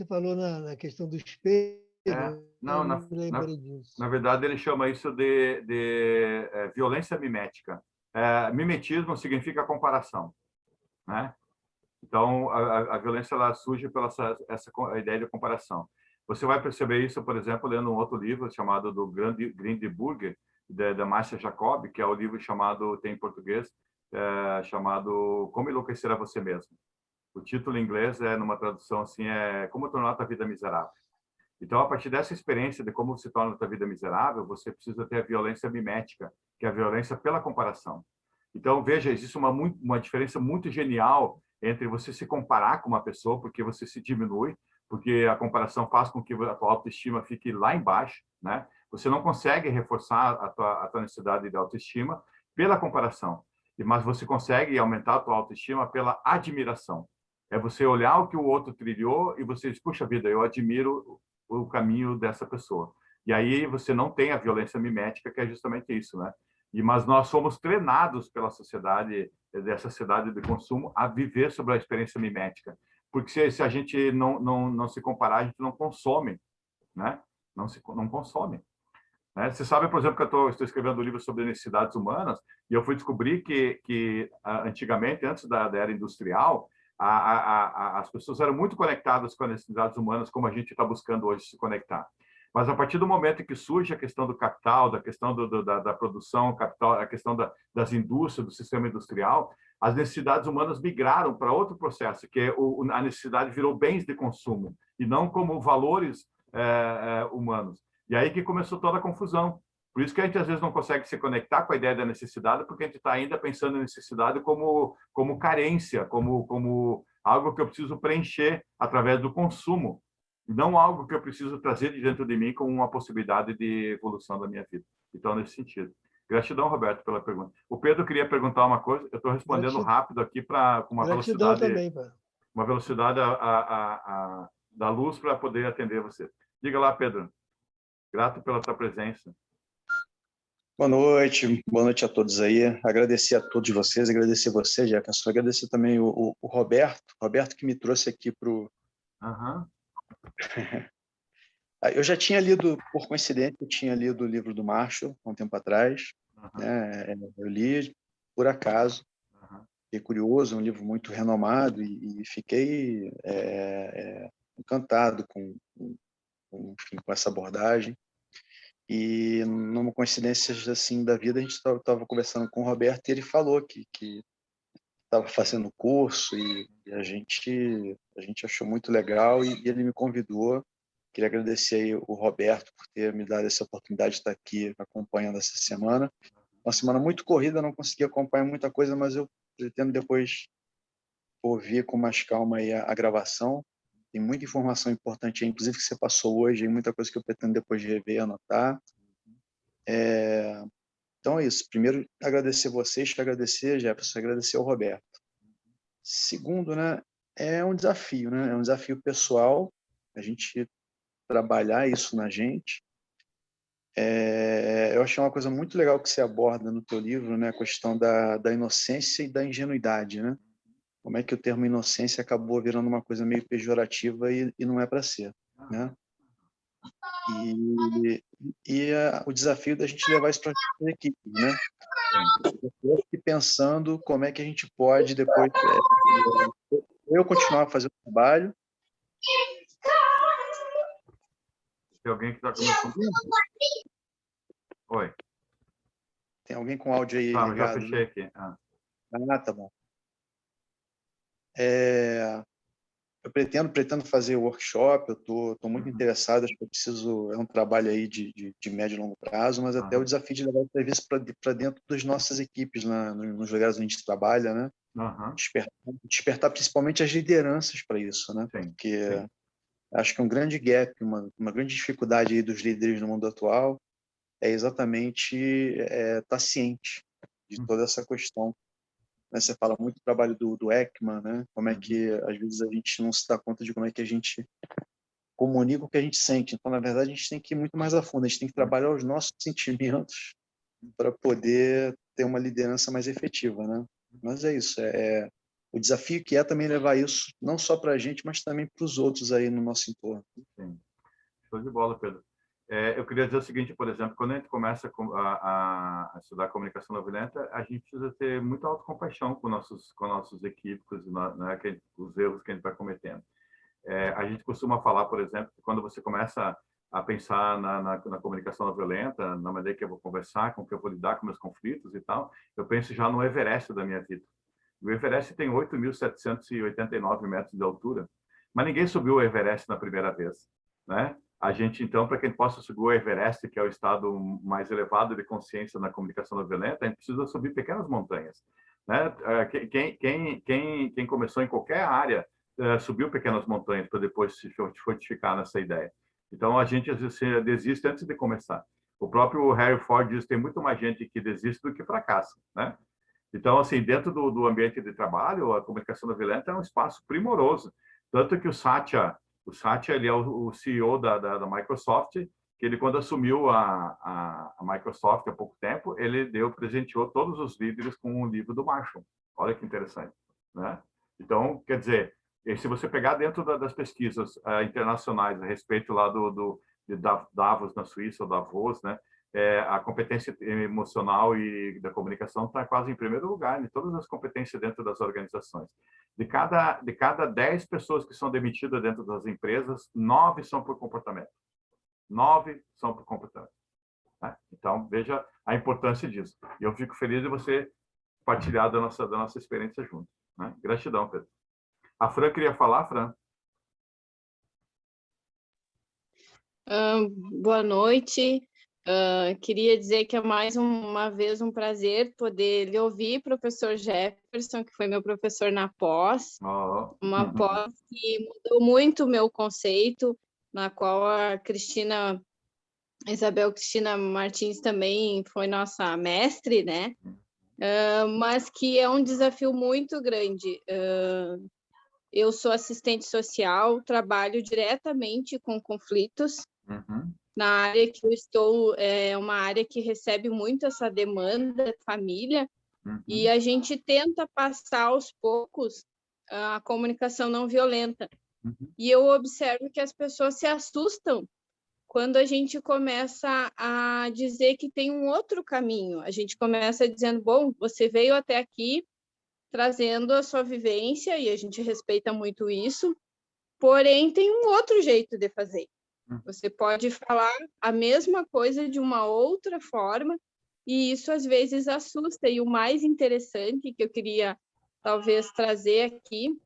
falou na questão do espelho, não, eu me lembrei disso. na verdade, ele chama isso de violência mimética. Mimetismo significa comparação, né? Então, a violência ela surge pela essa ideia de comparação. Você vai perceber isso, por exemplo, lendo um outro livro chamado do Grindelburger, da Márcia Jacob, que é o livro chamado, tem em português, chamado Como Enlouquecer a Você Mesmo. O título em inglês numa tradução assim, Como Tornar a Tua Vida Miserável. Então, a partir dessa experiência de como se torna a tua vida miserável, você precisa ter a violência mimética, que é a violência pela comparação. Então, veja, existe uma diferença muito genial entre você se comparar com uma pessoa, porque você se diminui, porque a comparação faz com que a tua autoestima fique lá embaixo, né? Você não consegue reforçar a tua necessidade de autoestima pela comparação, mas você consegue aumentar a tua autoestima pela admiração. É você olhar o que o outro trilhou e você diz, puxa vida, eu admiro o caminho dessa pessoa. E aí você não tem a violência mimética, que é justamente isso, né? Mas nós somos treinados pela sociedade, dessa sociedade de consumo, a viver sobre a experiência mimética. Porque se a gente não se comparar, a gente não consome, né? Não consome. Né? Você sabe, por exemplo, que eu estou escrevendo um livro sobre necessidades humanas e eu fui descobrir que antigamente, antes da era industrial, as pessoas eram muito conectadas com as necessidades humanas, como a gente está buscando hoje se conectar. Mas a partir do momento em que surge a questão do capital, da questão da produção, capital, a questão das indústrias, do sistema industrial, as necessidades humanas migraram para outro processo, que é a necessidade virou bens de consumo e não como valores humanos. E aí que começou toda a confusão. Por isso que a gente às vezes não consegue se conectar com a ideia da necessidade, porque a gente está ainda pensando em necessidade como carência, como algo que eu preciso preencher através do consumo, e não algo que eu preciso trazer de dentro de mim como uma possibilidade de evolução da minha vida. Então, nesse sentido. Gratidão, Roberto, pela pergunta. O Pedro queria perguntar uma coisa, eu estou respondendo rápido aqui com uma Gratidão velocidade, também, uma velocidade da luz para poder atender você. Diga lá, Pedro. Grato pela tua presença. Boa noite a todos aí. Agradecer a todos vocês, agradecer você, Jefferson, agradecer também o Roberto que me trouxe aqui para o... Eu já tinha lido, por coincidência, eu tinha lido o livro do Marshall há um tempo atrás, né? Eu li por acaso, fiquei curioso, é um livro muito renomado e fiquei encantado enfim, com essa abordagem. E numa coincidência assim da vida, a gente estava conversando com o Roberto e ele falou que estava fazendo curso e a gente achou muito legal e ele me convidou. Queria agradecer aí o Roberto por ter me dado essa oportunidade de estar aqui acompanhando essa semana. Uma semana muito corrida, não consegui acompanhar muita coisa, mas eu pretendo depois ouvir com mais calma aí a gravação. Tem muita informação importante aí, inclusive que você passou hoje, e muita coisa que eu pretendo depois rever e anotar. Então é isso. Primeiro, agradecer vocês, agradecer, Jefferson, agradecer ao Roberto. Segundo, né, é um desafio, né? É um desafio pessoal, a gente trabalhar isso na gente. Eu achei uma coisa muito legal que você aborda no teu livro, né, a questão da inocência e da ingenuidade, né? Como é que o termo inocência acabou virando uma coisa meio pejorativa e não é para ser, né? O desafio da gente levar isso para as equipes, né? Eu fiquei pensando como é que a gente pode depois eu continuar a fazer o trabalho. Tem alguém que está começando? Oi. Tem alguém com áudio aí Tá, ligado? já fechei aqui. Tá bom. Eu pretendo fazer workshop, eu tô muito interessado, acho que eu preciso, é um trabalho aí de médio e longo prazo, mas até o desafio de levar o serviço para dentro das nossas equipes, nos lugares onde a gente trabalha, né? Despertar principalmente as lideranças para isso, né? Porque acho que um grande gap, uma grande dificuldade aí dos líderes no mundo atual é exatamente estar ciente de toda essa questão. Você fala muito do trabalho do Ekman, né? Como é que, às vezes, a gente não se dá conta de como é que a gente comunica o que a gente sente. Então, na verdade, a gente tem que ir muito mais a fundo. A gente tem que trabalhar os nossos sentimentos para poder ter uma liderança mais efetiva, né? Mas é isso. O desafio que é também levar isso, não só para a gente, mas também para os outros aí no nosso entorno. Sim. Show de bola, Pedro. Eu queria dizer o seguinte, por exemplo, quando a gente começa a estudar comunicação não violenta, a gente precisa ter muita autocompaixão com nossos equívocos, né, os erros que a gente vai cometendo. A gente costuma falar, por exemplo, que quando você começa a pensar na comunicação não violenta, na maneira que eu vou conversar, com que eu vou lidar com meus conflitos e tal, eu penso já no Everest da minha vida. O Everest tem 8.789 metros de altura, mas ninguém subiu o Everest na primeira vez, né? A gente, então, para que a gente possa subir o Everest, que é o estado mais elevado de consciência na comunicação não violenta, a gente precisa subir pequenas montanhas, né? Quem começou em qualquer área subiu pequenas montanhas para depois se fortificar nessa ideia. Então, a gente às vezes desiste antes de começar. O próprio Harry Ford diz que tem muito mais gente que desiste do que fracassa, né? Então, assim, dentro do ambiente de trabalho, a comunicação não violenta é um espaço primoroso. Tanto que o Satya, ele é o CEO da Microsoft, que ele, quando assumiu a Microsoft há pouco tempo, ele presenteou todos os líderes com um livro do Marshall. Olha que interessante, né? Então, quer dizer, se você pegar dentro das pesquisas internacionais a respeito lá de Davos, na Suíça, ou Davos, né? A competência emocional e da comunicação está quase em primeiro lugar em todas as competências dentro das organizações. De cada 10 pessoas que são demitidas dentro das empresas, 9 são por comportamento. 9 são por comportamento. Né? Então, veja a importância disso. E eu fico feliz de você partilhar da nossa experiência junto. Né? Gratidão, Pedro. A Fran queria falar, Fran? Boa noite. Queria dizer que é mais uma vez um prazer poder lhe ouvir, professor Jefferson, que foi meu professor na pós, uma pós que mudou muito o meu conceito, na qual a Isabel Cristina Martins também foi nossa mestre, né? Mas que é um desafio muito grande. Eu sou assistente social, trabalho diretamente com conflitos. Na área que eu estou, é uma área que recebe muito essa demanda da família, e a gente tenta passar aos poucos a comunicação não violenta. E eu observo que as pessoas se assustam quando a gente começa a dizer que tem um outro caminho. A gente começa dizendo, bom, você veio até aqui trazendo a sua vivência, e a gente respeita muito isso, porém tem um outro jeito de fazer. Você pode falar a mesma coisa de uma outra forma, e isso às vezes assusta. E o mais interessante que eu queria talvez trazer aqui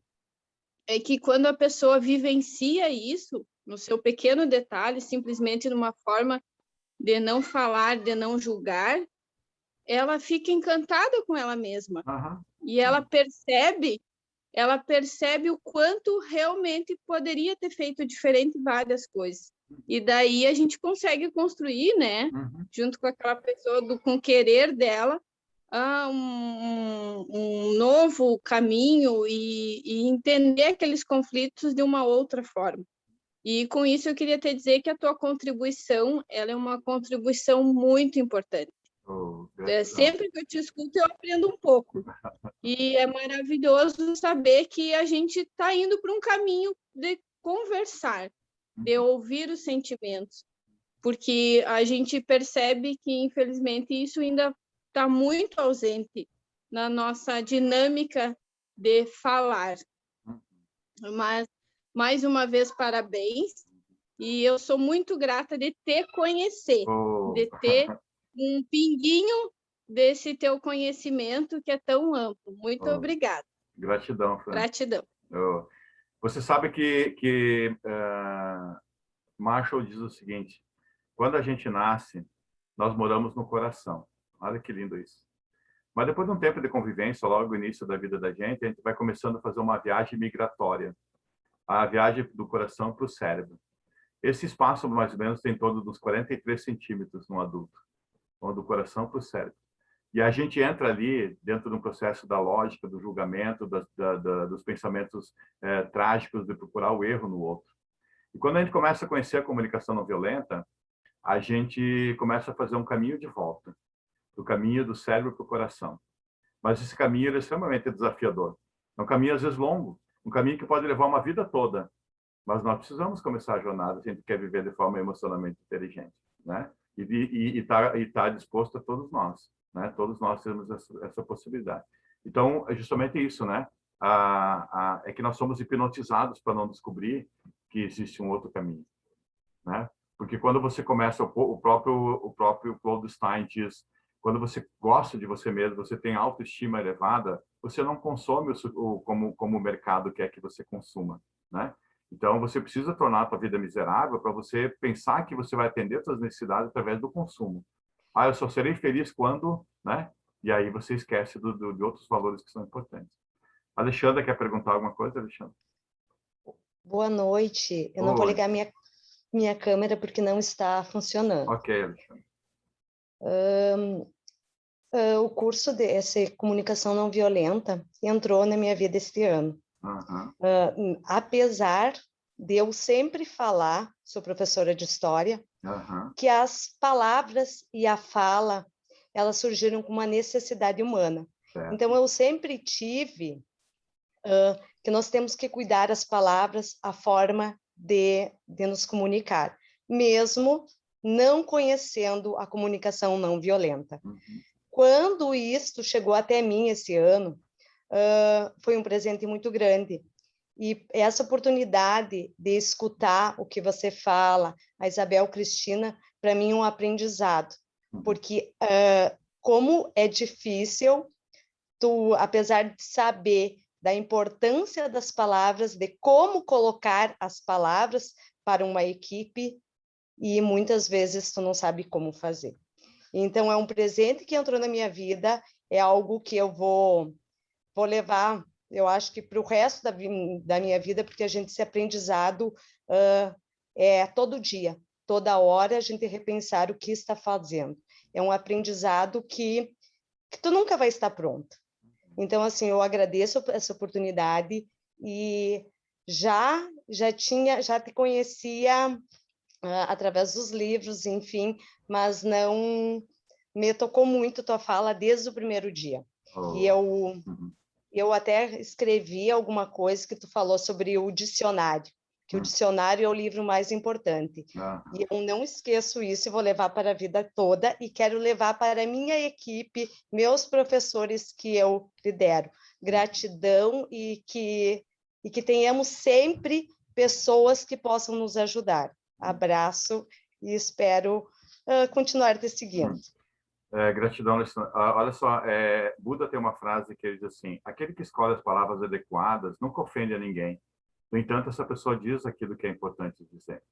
é que quando a pessoa vivencia isso, no seu pequeno detalhe, simplesmente numa forma de não falar, de não julgar, ela fica encantada com ela mesma. E ela percebe o quanto realmente poderia ter feito diferente várias coisas. E daí a gente consegue construir, né, junto com aquela pessoa, com o querer dela, um novo caminho e entender aqueles conflitos de uma outra forma. E com isso eu queria te dizer que a tua contribuição, ela é uma contribuição muito importante. Sempre que eu te escuto, eu aprendo um pouco. E é maravilhoso saber que a gente está indo para um caminho de conversar. de ouvir os sentimentos, porque a gente percebe que, infelizmente, isso ainda está muito ausente na nossa dinâmica de falar. Mas, mais uma vez, parabéns, e eu sou muito grata de te conhecer, de ter um pinguinho desse teu conhecimento que é tão amplo. Muito obrigada. Gratidão, Fran. Gratidão. Você sabe que Marshall diz o seguinte: quando a gente nasce, nós moramos no coração. Olha que lindo isso. Mas depois de um tempo de convivência, logo no início da vida da gente, a gente vai começando a fazer uma viagem migratória. A viagem do coração para o cérebro. Esse espaço, mais ou menos, tem em torno dos 43 centímetros no adulto, do coração para o cérebro. E a gente entra ali dentro de um processo da lógica, do julgamento, dos pensamentos trágicos de procurar o erro no outro. E quando a gente começa a conhecer a comunicação não violenta, a gente começa a fazer um caminho de volta, do caminho do cérebro para o coração. Mas esse caminho é extremamente desafiador. É um caminho, às vezes, longo, um caminho que pode levar uma vida toda. Mas nós precisamos começar a jornada se a gente quer viver de forma emocionalmente inteligente, né? E tá disposto a todos nós, né? Todos nós temos essa possibilidade. Então, é justamente isso, né? É que nós somos hipnotizados para não descobrir que existe um outro caminho, né? Porque quando você começa, o próprio Claude Stein diz, quando você gosta de você mesmo, você tem autoestima elevada, você não consome como o mercado quer que você consuma, né? Então, você precisa tornar a sua vida miserável para você pensar que você vai atender suas necessidades através do consumo. Eu só serei feliz quando, né? E aí você esquece de outros valores que são importantes. Alexandra, quer perguntar alguma coisa, Alexandra? Boa noite. Eu não vou ligar minha câmera porque não está funcionando. Ok, Alexandra. O curso de essa comunicação não violenta entrou na minha vida este ano. Apesar de eu sempre falar, sou professora de história, que as palavras e a fala, elas surgiram com uma necessidade humana. Certo. Então, eu sempre tive que nós temos que cuidar as palavras, a forma de nos comunicar, mesmo não conhecendo a comunicação não violenta. Quando isto chegou até mim esse ano, foi um presente muito grande. E essa oportunidade de escutar o que você fala, a Isabel Cristina, para mim é um aprendizado. Porque como é difícil, apesar de saber da importância das palavras, de como colocar as palavras para uma equipe, e muitas vezes tu não sabe como fazer. Então, é um presente que entrou na minha vida, é algo que eu vou levar, eu acho que para o resto da minha vida, porque a gente, esse aprendizado é todo dia, toda hora a gente repensar o que está fazendo. É um aprendizado que tu nunca vai estar pronto. Então, assim, eu agradeço essa oportunidade e já te conhecia através dos livros, enfim, mas não me tocou muito tua fala desde o primeiro dia. E eu até escrevi alguma coisa que tu falou sobre o dicionário, que o dicionário é o livro mais importante. E eu não esqueço isso e vou levar para a vida toda e quero levar para a minha equipe, meus professores que eu lidero. Gratidão e que tenhamos sempre pessoas que possam nos ajudar. Abraço e espero continuar te seguindo. Gratidão, Alessandra. Olha só, Buda tem uma frase que ele diz assim: aquele que escolhe as palavras adequadas nunca ofende a ninguém. No entanto, essa pessoa diz aquilo que é importante dizer,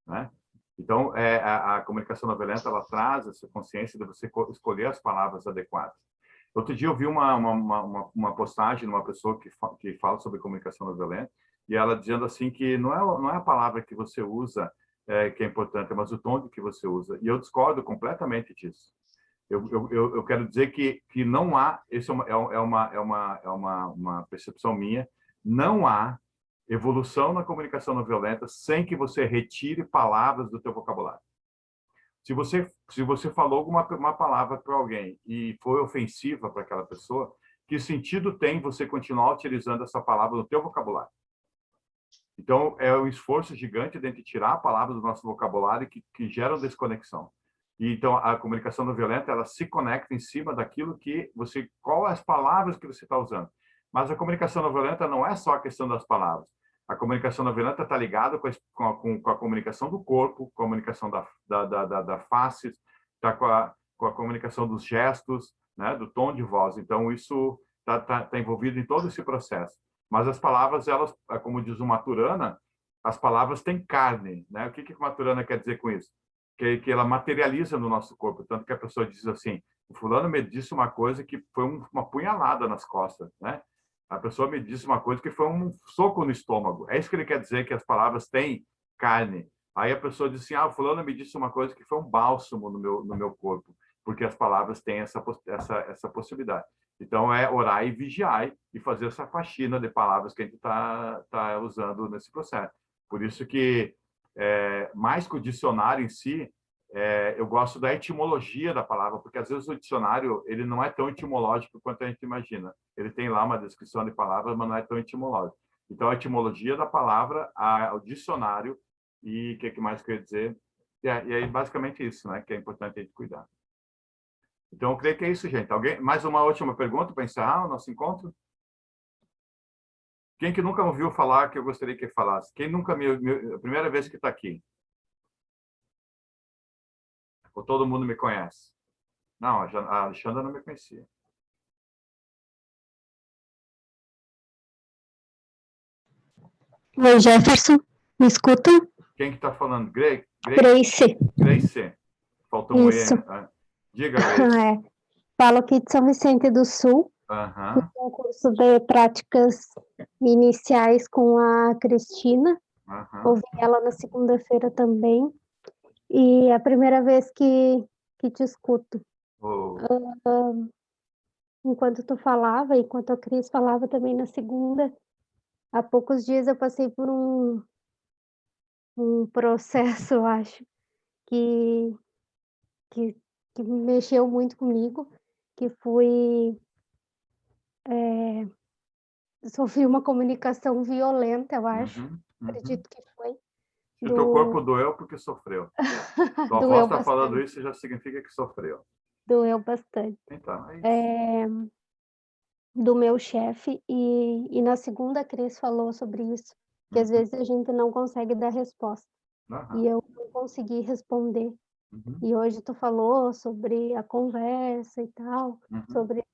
né? Então, a comunicação não violenta, ela traz essa consciência de você escolher as palavras adequadas. Outro dia eu vi uma postagem de uma pessoa que fala sobre comunicação não violenta, e ela dizendo assim que não é a palavra que você usa que é importante, mas o tom que você usa. E eu discordo completamente disso. Eu quero dizer que não há, isso é uma percepção minha, não há evolução na comunicação não violenta sem que você retire palavras do teu vocabulário. Se você falou uma palavra para alguém e foi ofensiva para aquela pessoa, que sentido tem você continuar utilizando essa palavra no teu vocabulário? Então, é um esforço gigante de a gente tirar a palavra do nosso vocabulário que geram desconexão. E, então, a comunicação não violenta, ela se conecta em cima daquilo que você... Qual as palavras que você está usando. Mas a comunicação não violenta não é só a questão das palavras. A comunicação não violenta está ligada com a comunicação do corpo, comunicação da face, está com a comunicação dos gestos, né, do tom de voz. Então, isso está envolvido em todo esse processo. Mas as palavras, elas, como diz o Maturana, as palavras têm carne, né? O que o Maturana quer dizer com isso? Que ela materializa no nosso corpo. Tanto que a pessoa diz assim, o fulano me disse uma coisa que foi uma punhalada nas costas, né? A pessoa me disse uma coisa que foi um soco no estômago. É isso que ele quer dizer, que as palavras têm carne. Aí a pessoa diz assim, o fulano me disse uma coisa que foi um bálsamo no meu corpo, porque as palavras têm essa possibilidade. Então, é orar e vigiar e fazer essa faxina de palavras que a gente tá usando nesse processo. Por isso que, mais que o dicionário em si, eu gosto da etimologia da palavra, porque às vezes o dicionário ele não é tão etimológico quanto a gente imagina. Ele tem lá uma descrição de palavras, mas não é tão etimológico. Então, a etimologia da palavra, o dicionário e o que mais quer dizer. E aí, basicamente isso, né? Que é importante a gente cuidar. Então, eu creio que é isso, gente. Mais uma última pergunta para encerrar o nosso encontro? Quem que nunca ouviu falar que eu gostaria que falasse? Quem nunca a primeira vez que está aqui? Ou todo mundo me conhece? Não, a Alexandra não me conhecia. Oi, Jefferson, me escuta? Quem que está falando? Grace? Grace. Grace. Faltou um E. Diga, Grace. Falo aqui de São Vicente do Sul. Fiz um curso de práticas iniciais com a Cristina. Ouvi ela na segunda-feira também. E é a primeira vez que te escuto. Enquanto tu falava, enquanto a Cris falava também na segunda, há poucos dias eu passei por um processo, eu acho, que mexeu muito comigo, que foi... sofri uma comunicação violenta, eu acho. Acredito que foi. Se o teu corpo doeu, porque sofreu. Tua voz está falando isso, já significa que sofreu. Doeu bastante. Então, é isso. Do meu chefe, e na segunda a Cris falou sobre isso, que às vezes a gente não consegue dar resposta. E eu não consegui responder. E hoje tu falou sobre a conversa e tal, sobre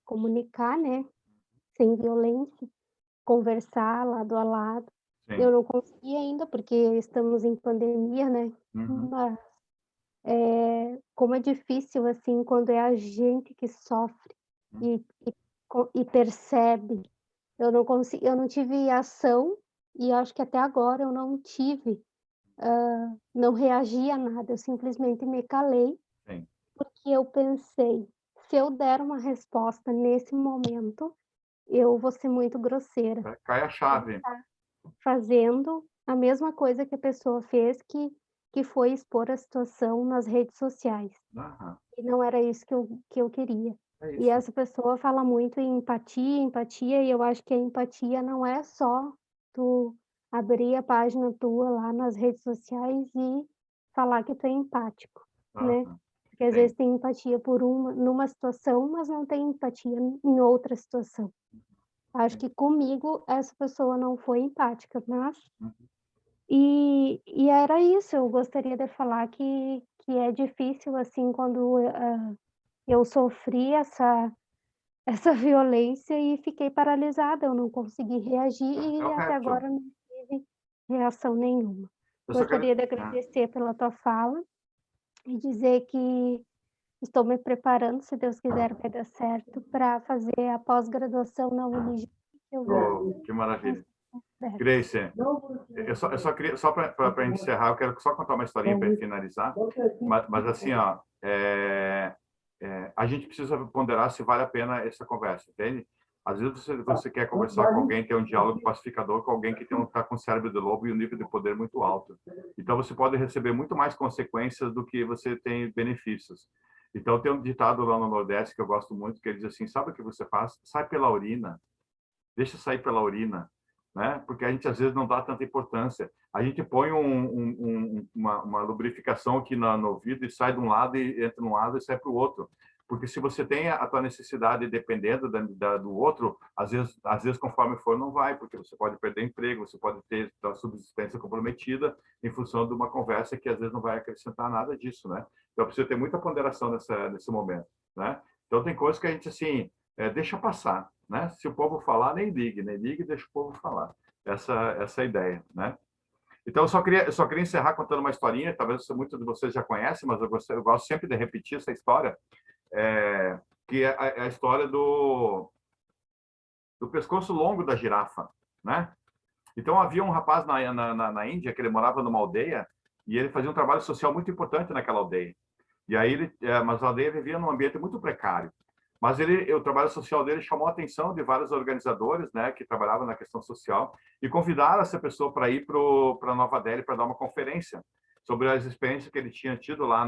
comunicar, né, sem violência, conversar lado a lado. Sim. Eu não consegui ainda, porque estamos em pandemia, né? Mas como é difícil, assim, quando é a gente que sofre e percebe. Eu não tive ação, e acho que até agora eu não tive, não reagi a nada, eu simplesmente me calei. Sim. Porque eu pensei, se eu der uma resposta nesse momento, eu vou ser muito grosseira. Cai a chave. Fazendo a mesma coisa que a pessoa fez, que foi expor a situação nas redes sociais. E não era isso que eu queria. E essa pessoa fala muito em empatia, e eu acho que a empatia não é só tu abrir a página tua lá nas redes sociais e falar que tu é empático, né? Porque às vezes tem empatia numa situação, mas não tem empatia em outra situação. Acho que comigo essa pessoa não foi empática, mas... E era isso, eu gostaria de falar que é difícil, assim, quando eu sofri essa violência e fiquei paralisada, eu não consegui reagir e até agora não tive reação nenhuma. Gostaria de agradecer pela tua fala e dizer que estou me preparando, se Deus quiser vai dar certo, para fazer a pós-graduação na Unigi. Que maravilha. Grace, eu só queria, só para encerrar, eu quero só contar uma historinha para finalizar, mas assim, ó, a gente precisa ponderar se vale a pena essa conversa, entende? Às vezes você quer conversar com alguém que é um diálogo pacificador, com alguém que está com o cérebro de lobo e um nível de poder muito alto. Então, você pode receber muito mais consequências do que você tem benefícios. Então, tem um ditado lá no Nordeste que eu gosto muito, que ele diz assim, sabe o que você faz? Sai pela urina. Deixa sair pela urina. né? Porque a gente às vezes não dá tanta importância. A gente põe uma lubrificação aqui no ouvido e sai de um lado e entra num lado e sai para o outro. Porque se você tem a tua necessidade dependendo do outro, às vezes conforme for não vai, porque você pode perder emprego, você pode ter a subsistência comprometida em função de uma conversa que às vezes não vai acrescentar nada disso, né? Então precisa ter muita ponderação nesse momento, né? Então tem coisas que a gente assim deixa passar, né? Se o povo falar, nem ligue, deixa o povo falar. Essa é a ideia, né? Então, eu só queria encerrar contando uma historinha, talvez muitos de vocês já conhecem, mas eu gosto sempre de repetir essa história, que é a história do pescoço longo da girafa, né? Então, havia um rapaz na Índia, que ele morava numa aldeia, e ele fazia um trabalho social muito importante naquela aldeia. E aí, mas a aldeia vivia num ambiente muito precário. Mas o trabalho social dele chamou a atenção de vários organizadores, né, que trabalhavam na questão social, e convidaram essa pessoa para ir para Nova Delhi para dar uma conferência sobre as experiências que ele tinha tido lá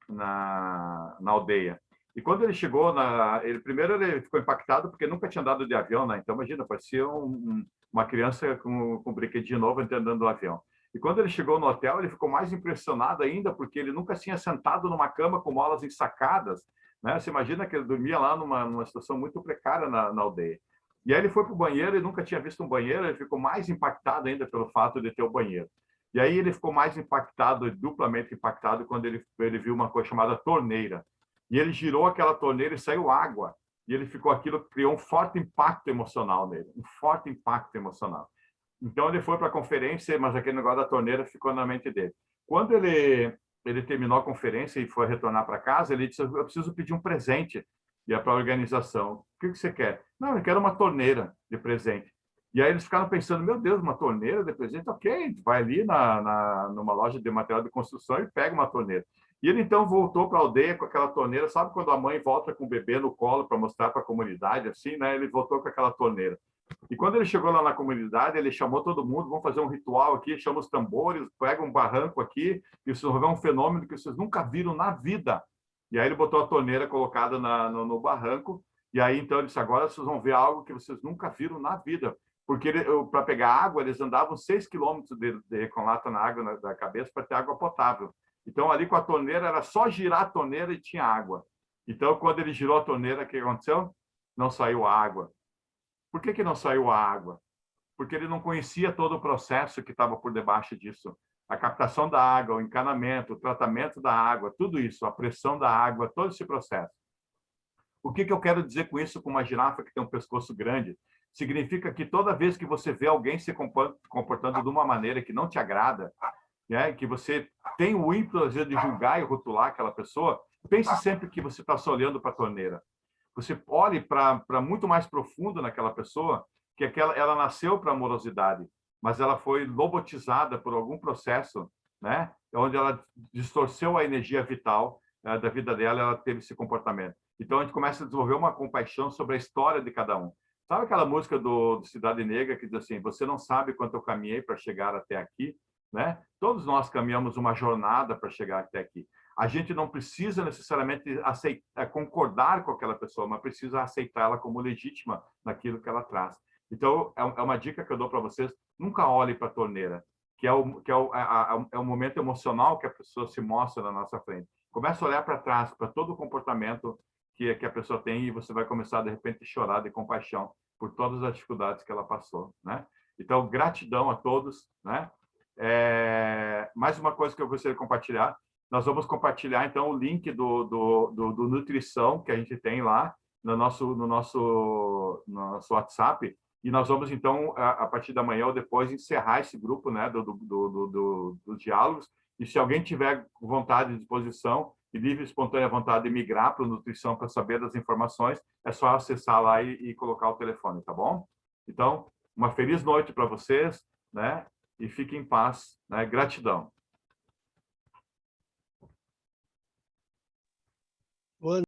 na aldeia. E quando ele chegou, primeiro ele ficou impactado porque nunca tinha andado de avião, né? Então, imagina, parecia uma criança com um brinquedinho novo andando no avião. E quando ele chegou no hotel, ele ficou mais impressionado ainda, porque ele nunca tinha sentado numa cama com molas ensacadas, né? Você imagina que ele dormia lá numa situação muito precária na aldeia. E aí ele foi para o banheiro e nunca tinha visto um banheiro, ele ficou mais impactado ainda pelo fato de ter o banheiro. E aí ele ficou mais impactado, duplamente impactado, quando ele viu uma coisa chamada torneira. E ele girou aquela torneira e saiu água. E ele criou um forte impacto emocional nele, um forte impacto emocional. Então ele foi para a conferência, mas aquele negócio da torneira ficou na mente dele. Quando ele terminou a conferência e foi retornar para casa, ele disse: eu preciso pedir um presente para a organização. O que você quer? Não, eu quero uma torneira de presente. E aí eles ficaram pensando: meu Deus, uma torneira de presente? Ok, vai ali numa loja de material de construção e pega uma torneira. E ele então voltou para a aldeia com aquela torneira. Sabe quando a mãe volta com o bebê no colo para mostrar para a comunidade, assim, né? Ele voltou com aquela torneira. E quando ele chegou lá na comunidade, ele chamou todo mundo: vamos fazer um ritual aqui, chama os tambores, pega um barranco aqui, e vocês vão ver um fenômeno que vocês nunca viram na vida. E aí ele botou a torneira colocada no barranco, e aí então ele disse: agora vocês vão ver algo que vocês nunca viram na vida. Porque para pegar água, eles andavam 6 quilômetros com lata na água da cabeça para ter água potável. Então, ali com a torneira, era só girar a torneira e tinha água. Então, quando ele girou a torneira, o que aconteceu? Não saiu a água. Por que não saiu a água? Porque ele não conhecia todo o processo que estava por debaixo disso. A captação da água, o encanamento, o tratamento da água, tudo isso, a pressão da água, todo esse processo. O que eu quero dizer com isso, com uma girafa que tem um pescoço grande? Significa que toda vez que você vê alguém se comportando de uma maneira que não te agrada, que você tem o ímpeto às vezes, de julgar e rotular aquela pessoa, pense sempre que você está só olhando para a torneira. Você olhe para muito mais profundo naquela pessoa, que ela nasceu para amorosidade, mas ela foi lobotizada por algum processo, né, onde ela distorceu a energia vital da vida dela, ela teve esse comportamento. Então, a gente começa a desenvolver uma compaixão sobre a história de cada um. Sabe aquela música do Cidade Negra que diz assim: você não sabe quanto eu caminhei para chegar até aqui, né? Todos nós caminhamos uma jornada para chegar até aqui. A gente não precisa necessariamente concordar com aquela pessoa, mas precisa aceitá-la como legítima naquilo que ela traz. Então, é uma dica que eu dou para vocês: nunca olhe para a torneira, que é o momento emocional que a pessoa se mostra na nossa frente. Comece a olhar para trás, para todo o comportamento que a pessoa tem, e você vai começar, de repente, a chorar de compaixão por todas as dificuldades que ela passou, né? Então, gratidão a todos, né? Mais uma coisa que eu gostaria de compartilhar: nós vamos compartilhar, então, o link do Nutrição que a gente tem lá no nosso WhatsApp, e nós vamos, então, a partir da manhã ou depois, encerrar esse grupo, né, dos diálogos, e se alguém tiver vontade e disposição, e livre e espontânea vontade de migrar para a Nutrição para saber das informações, é só acessar lá e colocar o telefone, tá bom? Então, uma feliz noite para vocês, né? E fiquem em paz, né? Gratidão.